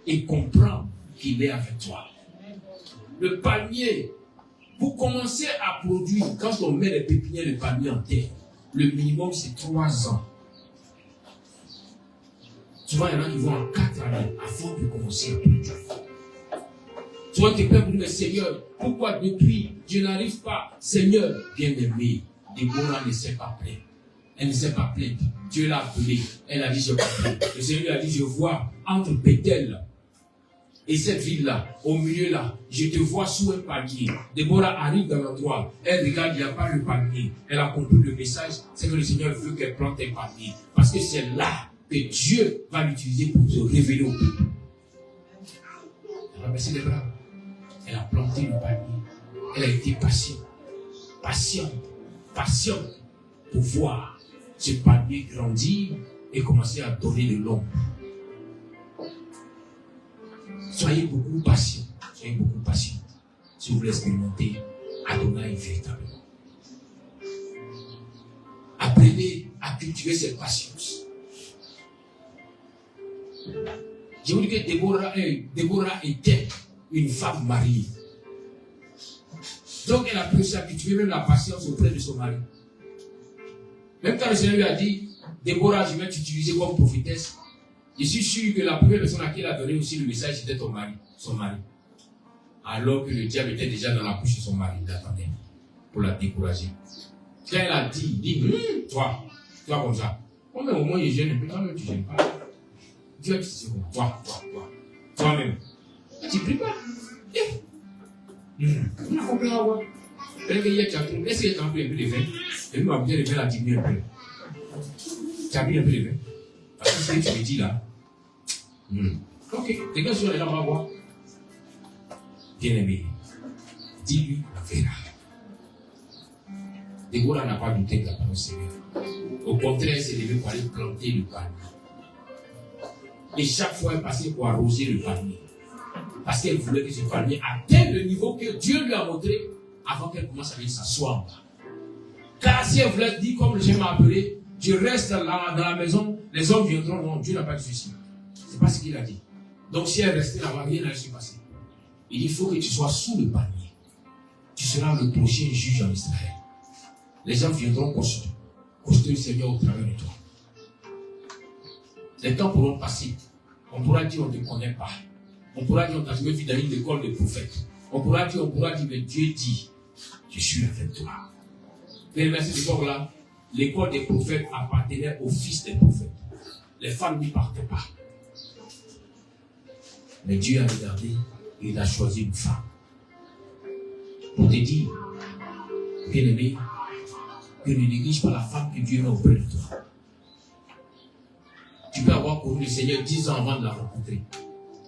Et comprend qu'il est avec toi. Le palmier, pour commencer à produire, quand on met les pépinières de palmier en terre, le minimum c'est 3 ans. Souvent, il y en a qui vont en 4 années avant de commencer à produire. Souvent, tu es prêt pour dire, Seigneur, pourquoi depuis je n'arrive pas? Seigneur, bien-aimé, Déborah ne s'est pas plainte. Elle ne s'est pas plainte. Dieu l'a appelée. Elle a dit, je comprends. Le Seigneur a dit, je vois entre Bethel et cette ville-là, au milieu là, je te vois sous un panier. Déborah arrive dans l'endroit. Elle regarde, il n'y a pas le panier. Elle a compris le message. C'est que le Seigneur veut qu'elle plante un panier. Parce que c'est là que Dieu va l'utiliser pour se révéler au peuple. Elle a baissé les bras. Elle a planté le panier. Elle a été patiente. Patiente pour voir ce panier grandir et commencer à donner de l'ombre. Soyez beaucoup patients. Soyez beaucoup patients. Si vous voulez expérimenter Adonai véritablement. Apprenez à cultiver cette patience. Je vous dis que Déborah était une femme mariée. Donc elle a pu s'habituer même la patience auprès de son mari. Même quand le Seigneur lui a dit, Déborah, je vais t'utiliser comme prophétesse, je suis sûr que la première personne à qui il a donné aussi le message, c'était son mari. Alors que le diable était déjà dans la bouche de son mari, il l'attendait pour la décourager. Quand elle a dit, toi comme ça. Oh, mais au moins il gêne un peu, toi-même tu ne gênes pas. Dieu dit, c'est bon, toi-même. Tu ne pries pas. On a compris à voir. Peut-être qu'il y a quelqu'un, est-ce qu'il y a un peu de vin? Et nous, on va bien le vin à diminuer un peu. Tu as pris un peu de vin? Parce que ce que tu me dis là. Ok, les gars sont là, on va voir. Bien aimé, dis-lui, verra. Déborah n'a pas douté de la parole du Seigneur. Au contraire, elle s'est levée pour aller planter le panier. Et chaque fois, elle passait pour arroser le panier. Parce qu'elle voulait que ce panier atteigne le niveau que Dieu lui a montré avant qu'elle commence à aller s'asseoir en bas. Car si elle voulait dire, comme je m'ai appelé, je reste là, dans la maison, les hommes viendront. Non, Dieu n'a pas dit ceci. Ce n'est pas ce qu'il a dit. Donc si elle restait là-bas, rien n'allait se passer. Il dit, il faut que tu sois sous le panier. Tu seras le prochain juge en Israël. Les gens viendront consulter le Seigneur au travers de toi. Les temps pourront passer. On pourra dire, on ne te connaît pas. On pourra dire, on t'a jamais vu dans une école de prophètes. On pourra dire, mais Dieu dit, je suis avec toi. Mais à cette époque-là, l'école des prophètes appartenait aux fils des prophètes. Les femmes n'y partaient pas. Mais Dieu a regardé et il a choisi une femme. Pour te dire, bien-aimé, que ne néglige pas la femme que Dieu met auprès de toi. Tu peux avoir connu le Seigneur 10 ans avant de la rencontrer.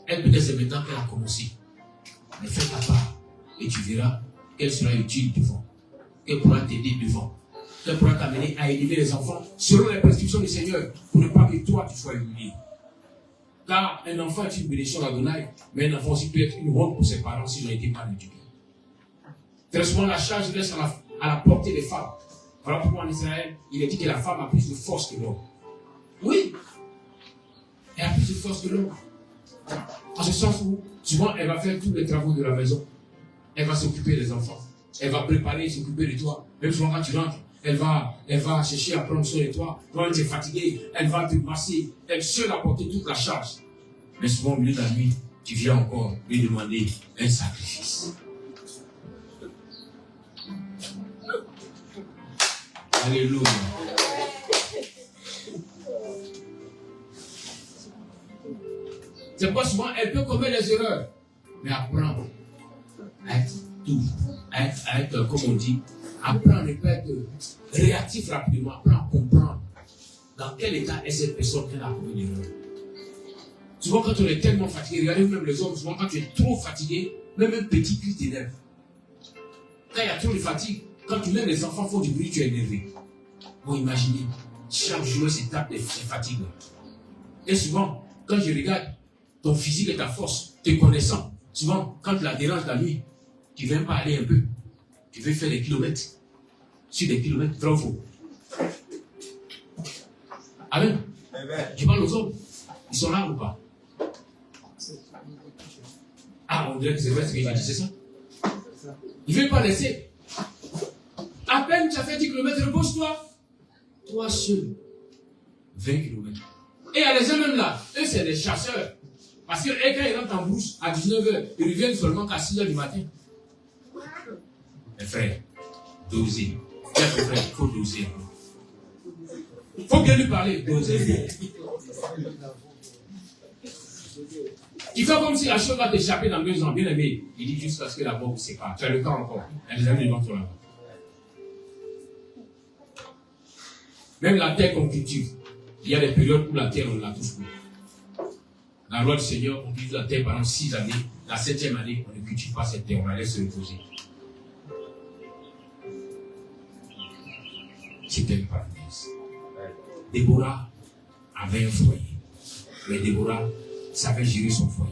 Elle peut-être c'est maintenant qu'elle a commencé. Mais fais ta part et tu verras qu'elle sera utile devant. Qu'elle pourra t'aider devant. Qu'elle pourra t'amener à élever les enfants selon les prescriptions du Seigneur pour ne pas que toi tu sois humilié. Car un enfant est une bénédiction d'Adonai, mais un enfant aussi peut être une honte pour ses parents s'ils ont été mal éduqués. Très souvent la charge reste à la portée des femmes. Voilà pourquoi en Israël, il est dit que la femme a plus de force que l'homme. Oui, elle a plus de force que l'homme. En ce sens où, souvent, elle va faire tous les travaux de la maison. Elle va s'occuper des enfants. Elle va préparer et s'occuper de toi. Même souvent, quand tu rentres, elle va chercher à prendre soin de toi. Quand tu es fatigué, elle va te masser. Elle seule a porté toute la charge. Mais souvent, au milieu de la nuit, tu viens encore lui demander un sacrifice. Alléluia. C'est pourquoi souvent elle peut commettre des erreurs, mais apprendre à être doux, à être, comme on dit, apprendre à ne pas être réactif rapidement, apprendre à comprendre dans quel état est cette personne qui a commis l'erreur. Souvent quand on est tellement fatigué, regardez même les hommes, souvent quand tu es trop fatigué, même un petit cri t'énerve. Quand il y a trop de fatigue, quand tu mets les enfants font du bruit, tu es énervé. Bon, imaginez, chaque jour, c'est tape des fatigues. Et souvent, quand je regarde ton physique et ta force, te connaissant, souvent, quand tu la déranges la nuit, tu ne viens pas aller un peu. Tu veux faire des kilomètres. Sur des kilomètres, trop faux. Amen. Tu parles aux hommes. Ils sont là ou pas? Ah, on dirait que c'est vrai ce que j'ai dit, c'est ça? Il ne veut pas laisser. À peine tu as fait 10 km, repose-toi. Toi seul, 20 km. Et il y a les gens même là, eux c'est des chasseurs. Parce que quand ils rentrent en brousse à 19h, ils reviennent seulement qu'à 6h du matin. Mes frères, doser. Mes frères, il faut doser. Il faut bien lui parler, doser. Tu fais comme si la chose va t'échapper dans 2 ans, bien aimé. Il dit juste parce que la mort vous sépare. Tu as le temps encore. Il y a des amis devant toi là-bas. Même la terre qu'on cultive, il y a des périodes où la terre, on ne la touche plus. Dans la loi du Seigneur, on cultive la terre pendant 6 années. La 7e année, on ne cultive pas cette terre, on la laisse se reposer. C'était une parenthèse. Déborah avait un foyer. Mais Déborah savait gérer son foyer.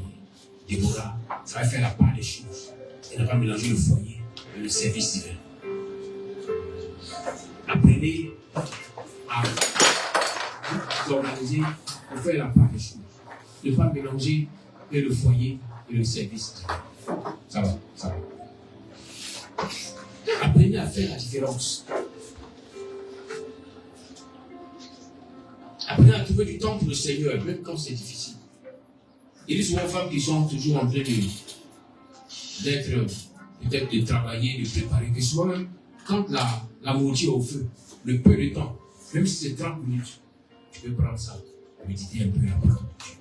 Déborah savait faire la part des choses. Elle n'a pas mélangé le foyer et le service divin. Apprenez à vous organiser pour faire la part des choses. Ne pas mélanger que le foyer et le service divin. Ça va, ça va. Apprenez à faire la différence. Apprenez à trouver du temps pour le Seigneur, même quand c'est difficile. Il y a souvent des femmes qui sont toujours en train d'être, peut-être de travailler, de préparer, que souvent même, quand la moitié est au feu, le peu de temps, même si c'est 30 minutes, tu peux prendre ça, méditer un peu la parole de Dieu.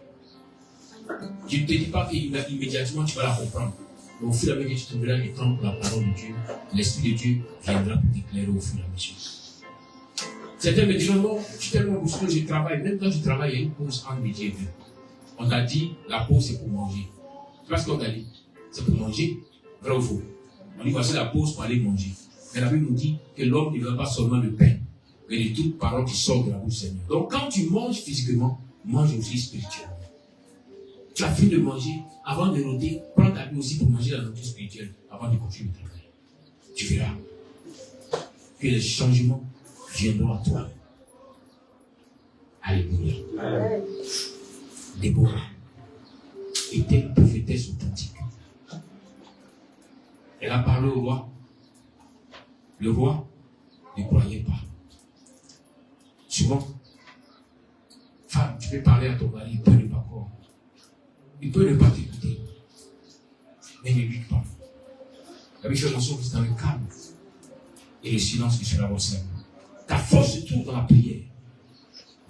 Je ne te dis pas qu'immédiatement tu vas la comprendre, mais au fur et à mesure que tu trouveras le temps pour la parole de Dieu, l'Esprit de Dieu viendra pour t'éclairer au fur et à mesure. Certains me diront, non, je suis tellement bousculé, je travaille. Même quand je travaille, il y a une pause entre midi et 2. On t'a dit, la pause c'est pour manger. Tu vois ce qu'on t'a dit? C'est pour manger, vrai ou faux? On dit voici la pause pour aller manger. Mais la Bible nous dit que l'homme ne vivra pas seulement de pain, mais de toute parole qui sort de la bouche du Seigneur. Donc quand tu manges physiquement, mange aussi spirituellement. Tu as fini de manger, avant de noter, prends ta vie aussi pour manger la nourriture spirituelle, avant de continuer le travail. Tu verras que les changements viendront à toi. Alléluia. Déborah était une prophétesse authentique. Elle a parlé au roi. Le roi ne croyait pas. Souvent, femme, tu peux parler à ton mari, il peut ne pas croire. Il peut ne pas t'écouter. Mais ne lui pas. La Bible fait mention que c'est dans le calme et le silence qui sera votre serment. Ta force se trouve dans la prière.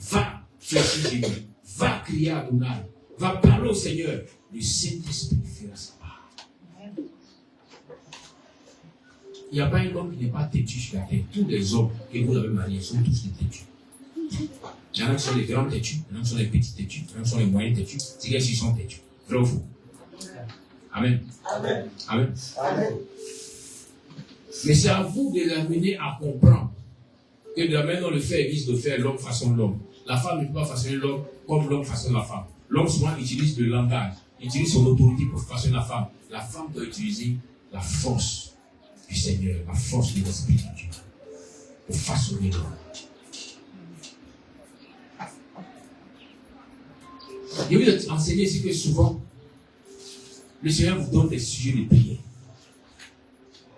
Va fléchir Jésus. Va crier à Adonai. Va parler au Seigneur. Le Saint-Esprit fera sa part. Il n'y a pas un homme qui n'est pas têtu sur la terre. Tous les hommes que vous avez mariés sont tous des têtus. Il y en a qui sont des grands têtus, il y en a qui sont des petits têtus, il y en a qui sont des moyens têtus. C'est qu'ils sont têtus. Vrai ou faux? Amen. Amen. Amen. Amen. Mais c'est à vous de l'amener à comprendre que de la manière dont le fait existe de faire l'homme façonne l'homme. La femme ne peut pas façonner l'homme comme l'homme façonne la femme. L'homme souvent utilise le langage, utilise son autorité pour façonner la femme. La femme doit utiliser la force du Seigneur, la force de l'Esprit de Dieu pour façonner l'homme. Je vais vous enseigner ici que souvent, le Seigneur vous donne des sujets de prière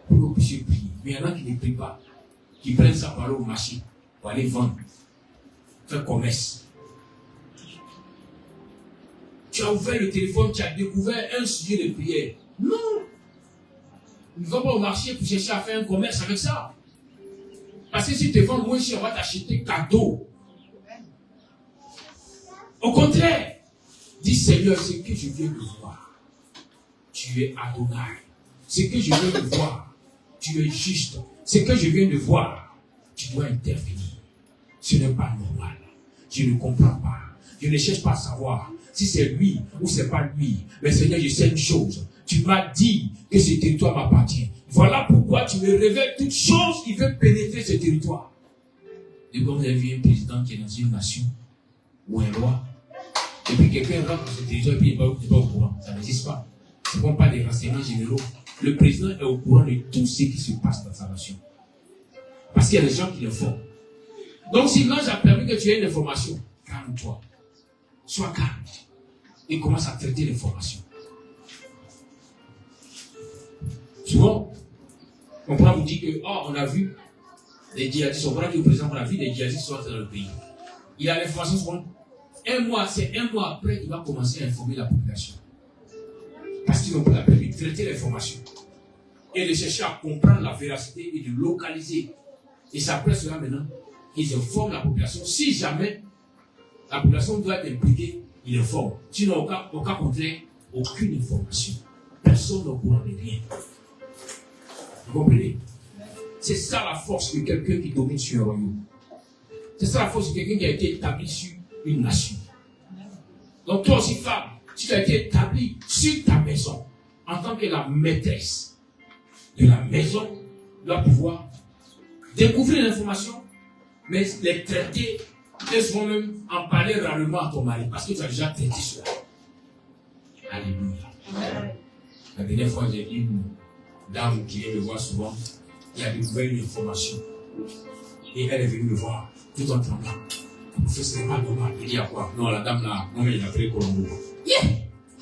pour que vous puissiez prier. Mais il y en a qui ne prient pas, qui prennent ça pour aller au marché, pour aller vendre, faire commerce. Tu as ouvert le téléphone, tu as découvert un sujet de prière. Non! Ne va pas au marché pour chercher à faire un commerce avec ça. Parce que si tu te vends moins cher, on va t'acheter cadeau. Au contraire, dis Seigneur, ce que je viens de voir, tu es Adonai. Ce que je viens de voir, tu es juste. Ce que je viens de voir, tu dois intervenir. Ce n'est pas normal. Je ne comprends pas. Je ne cherche pas à savoir si c'est lui ou c'est pas lui. Mais Seigneur, je sais une chose. Tu m'as dit que ce territoire m'appartient. Voilà pourquoi tu me révèles toutes choses qui veulent pénétrer ce territoire. Et quand vous avez vu un président qui est dans une nation, ou un roi, et puis quelqu'un rentre dans ce territoire et puis il n'est pas au courant. Ça n'existe pas. Ce ne sont pas des renseignements généraux. Le président est au courant de tout ce qui se passe dans sa nation. Parce qu'il y a des gens qui le font. Donc si l'ange a permis que tu aies une information, calme-toi. Sois calme. Et commence à traiter l'information. Souvent, on pourra vous dire que, on a vu des djihadistes, on pourra dire au président qu'on a vu des djihadistes sortir dans le pays. Il a l'information souvent. C'est un mois après, il va commencer à informer la population. Parce qu'ils n'ont pas la peine de traiter l'information. Et de chercher à comprendre la véracité et de localiser. Et c'est après cela maintenant qu'ils informent la population. Si jamais la population doit être impliquée, ils informent. Sinon, au cas contraire, aucune information. Personne n'est au courant de rien. Vous comprenez? C'est ça la force de quelqu'un qui domine sur un royaume. C'est ça la force de quelqu'un qui a été établi sur une nation. Donc toi aussi, femme, si tu as été établi sur ta maison, en tant que la maîtresse de la maison, tu dois pouvoir découvrir l'information, mais les traiter, et souvent même en parler rarement à ton mari, parce que tu as déjà traité cela. Alléluia. La dernière fois, j'ai eu une dame qui vient me voir souvent, qui a découvert une information. Et elle est venue me voir, tout en tremblant. Ce n'est pas normal. Il dit à quoi? Non, la dame là, non, mais il a pris Colombo. Yeah!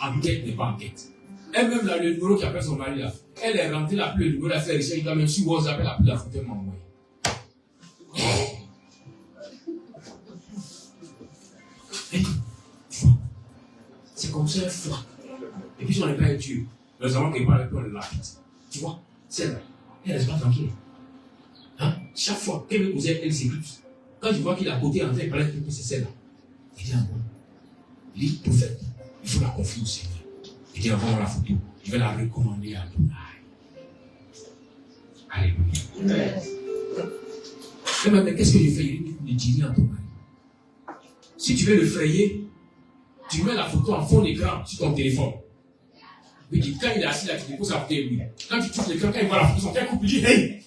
Enquête n'est pas enquête. Elle-même, là, le numéro qui appelle son mari là, elle est rentrée, elle a appelé le numéro, elle a fait recherche, il a même sur WhatsApp, elle a appelé la photo, elle m'a envoyé. C'est comme ça un flanc. Et puis si on n'est pas un Dieu, nous avons quelque part avec on le lapide. Tu vois, celle-là, elle reste pas tranquille. Hein? Chaque fois qu'elle vous aide, elle s'éclipse. Quand je vois qu'il est à côté, en train de parler, que c'est celle-là. Il dit encore, lui, prophète, il faut la confier au Seigneur. Il dit envoie la photo, je vais la recommander à Adonai. Alléluia. Mais qu'est-ce que je fais? Il dit, dis à ton mari. Si tu veux le frayer, tu mets la photo en fond d'écran sur ton téléphone. Mais quand il est assis là, tu déposes sa bouteille, lui. Quand tu touches l'écran, quand il voit la photo, son cœur coupe, il dit, hey!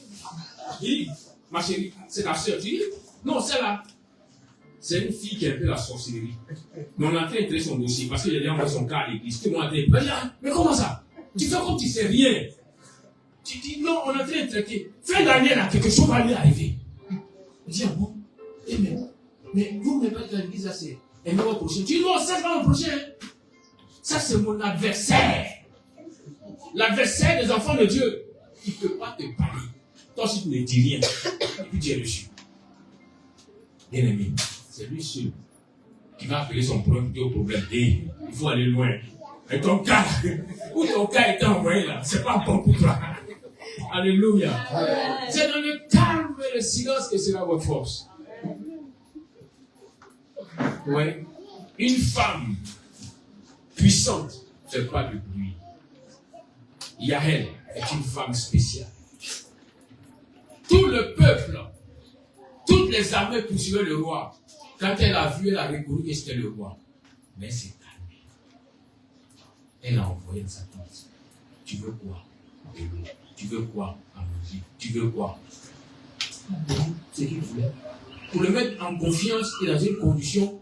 Il dit, ma chérie, c'est ta soeur. Tu dis, non, celle-là. C'est une fille qui a fait la sorcellerie. Mais on a en train de traiter son dossier parce qu'il a envoyé son cas à l'église. Tout le monde a dit, mais comment ça? Tu fais comme tu sais rien. Tu dis, non, on est en train de traiter. Fin d'année, là, quelque chose va lui arriver. Il dit, ah bon? Eh mais vous ne mettez pas dans l'église, là, c'est un mois prochain. Tu dis, non, ça, c'est pas mon prochain. Ça, c'est mon adversaire. L'adversaire des enfants de Dieu. Il ne peut pas te parler. Toi, si tu ne dis rien, et puis tu es reçu. Bien aimé, c'est lui seul qui va appeler son problème. Et il faut aller loin. Et ton cas, où ton cas est envoyé là, c'est pas bon pour toi. Alléluia. C'est dans le calme et le silence que sera votre force. Ouais. Une femme puissante ne fait pas de bruit. Yael est une femme spéciale. Tout le peuple, toutes les armées poursuivaient le roi. Quand elle a vu, elle a reconnu que c'était le roi. Mais c'est calmé. Elle a envoyé dans sa tente. Tu veux quoi? De l'eau. Tu veux quoi? À manger. Tu veux quoi? C'est ce qu'il voulait. Pour le mettre en confiance et dans une condition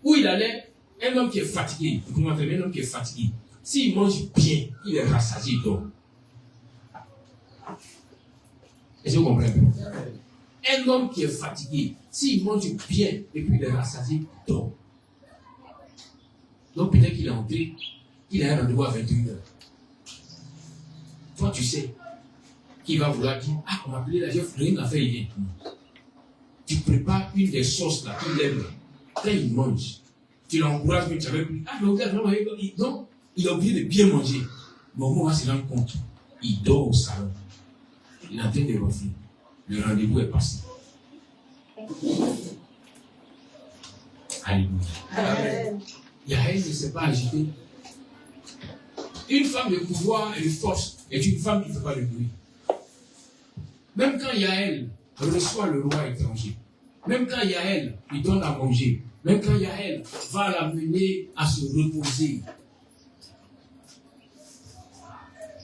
où il allait, un homme qui est fatigué. Vous comprenez, un homme qui est fatigué. S'il mange bien, il est rassasié, il dort. Est-ce que vous comprenez? Un homme qui est fatigué, s'il mange bien et puis il est rassasié, il dort. Donc peut-être qu'il est entré, il a un rendez-vous à 21h. Toi, tu sais qu'il va vouloir dire, ah, on m'a appelé là, j'ai rien à faire, il vient. Tu prépares une des sauces là, qu'il aime. Quand il mange, tu l'encourages, mais tu avais pris, ah, mais regarde, non, il a oublié de bien manger. Mais au moment où on va se rendre compte, il dort au salon. Il est en train de revenir. Le rendez-vous est passé. Alléluia. Yael ne s'est pas agitée. Une femme de pouvoir et de force est une femme qui ne fait pas de bruit. Même quand Yael reçoit le roi étranger, même quand Yael lui donne à manger, même quand Yael va l'amener à se reposer,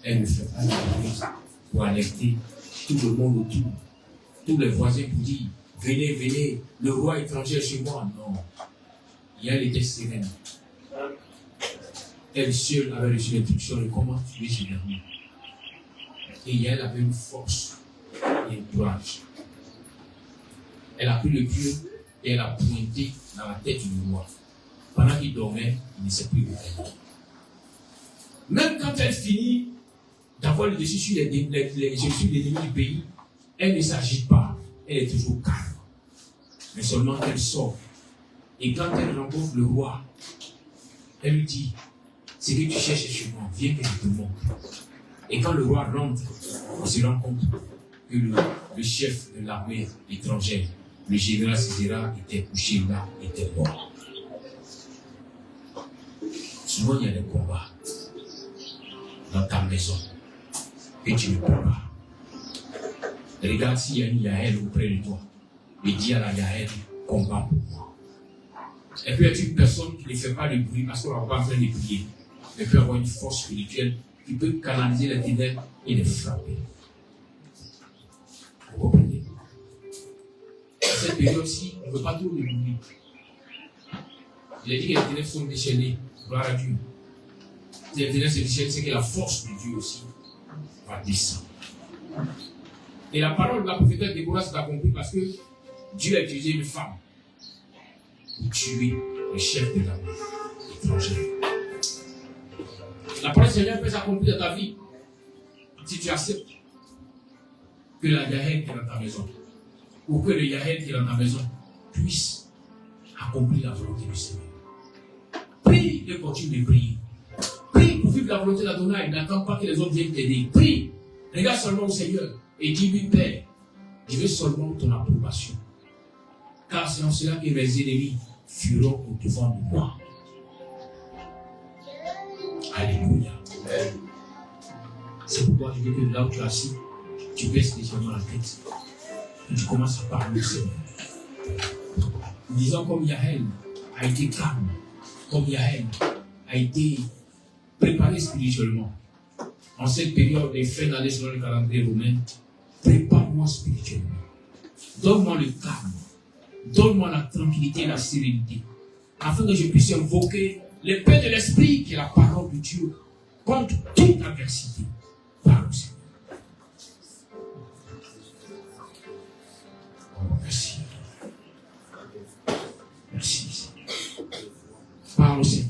elle ne fait pas de bruit pour alerter tout le monde autour, tous les voisins pour dire, venez, venez, le roi étranger est chez moi. Non. Yael était sereine. Elle seule avait reçu l'instruction de comment tuer ce dernier. Et Yael avait une force et un courage. Elle a pris le pieu et elle a pointé dans la tête du roi. Pendant qu'il dormait, il ne s'est plus réveillé. Même quand elle finit d'avoir le dessus sur les ennemis du pays, elle ne s'agite pas. Elle est toujours calme. Mais seulement elle sort. Et quand elle rencontre le roi, elle lui dit, ce que tu cherches chez moi, viens que je te montre. Et quand le roi rentre, on se rend compte que le chef de l'armée étrangère, le général Sisera, était couché là, était mort. Souvent, il y a des combats dans ta maison que tu ne peux pas. Regarde s'il y a une Yael auprès de toi et dis à la Yael, combat pour moi. Elle peut être une personne qui ne fait pas de bruit parce qu'on va pas en train de prier. Elle peut avoir une force spirituelle qui peut canaliser les ténèbres et les frapper. Vous comprenez? À cette période-ci, on ne peut pas trop le bruit. Il a dit que les ténèbres sont déchaînées. Gloire à Dieu. Si les ténèbres se déchaînent, c'est que la force de Dieu aussi va descendre. Et la parole de la prophétesse Déborah s'est accomplie parce que Dieu a utilisé une femme pour tuer le chef de l'armée étrangère. La parole du Seigneur peut s'accomplir dans ta vie si tu acceptes que la Yael qui est dans ta maison ou que le Yael qui est dans ta maison puisse accomplir la volonté du Seigneur. Prie et continue de prier. Prie pour vivre la volonté d'Adonai. N'attends pas que les autres viennent t'aider. Prie. Regarde seulement au Seigneur et dis-lui, Père, je veux seulement ton approbation. Car c'est en cela que mes ennemis fuiront au-devant de moi. Alléluia. C'est pourquoi je veux que là où tu es assis, tu baisses légèrement la tête. Et tu commences à parler au Seigneur. Disons comme Yael a été calme, comme Yael a été préparé spirituellement. en cette période des fins d'année selon le calendrier romain, prépare-moi spirituellement. Donne-moi le calme. Donne-moi la tranquillité et la sérénité. Afin que je puisse invoquer le paix de l'esprit qui est la parole de Dieu contre toute adversité. Parle au Seigneur. Oh, merci. Merci, Seigneur. Parle au Seigneur.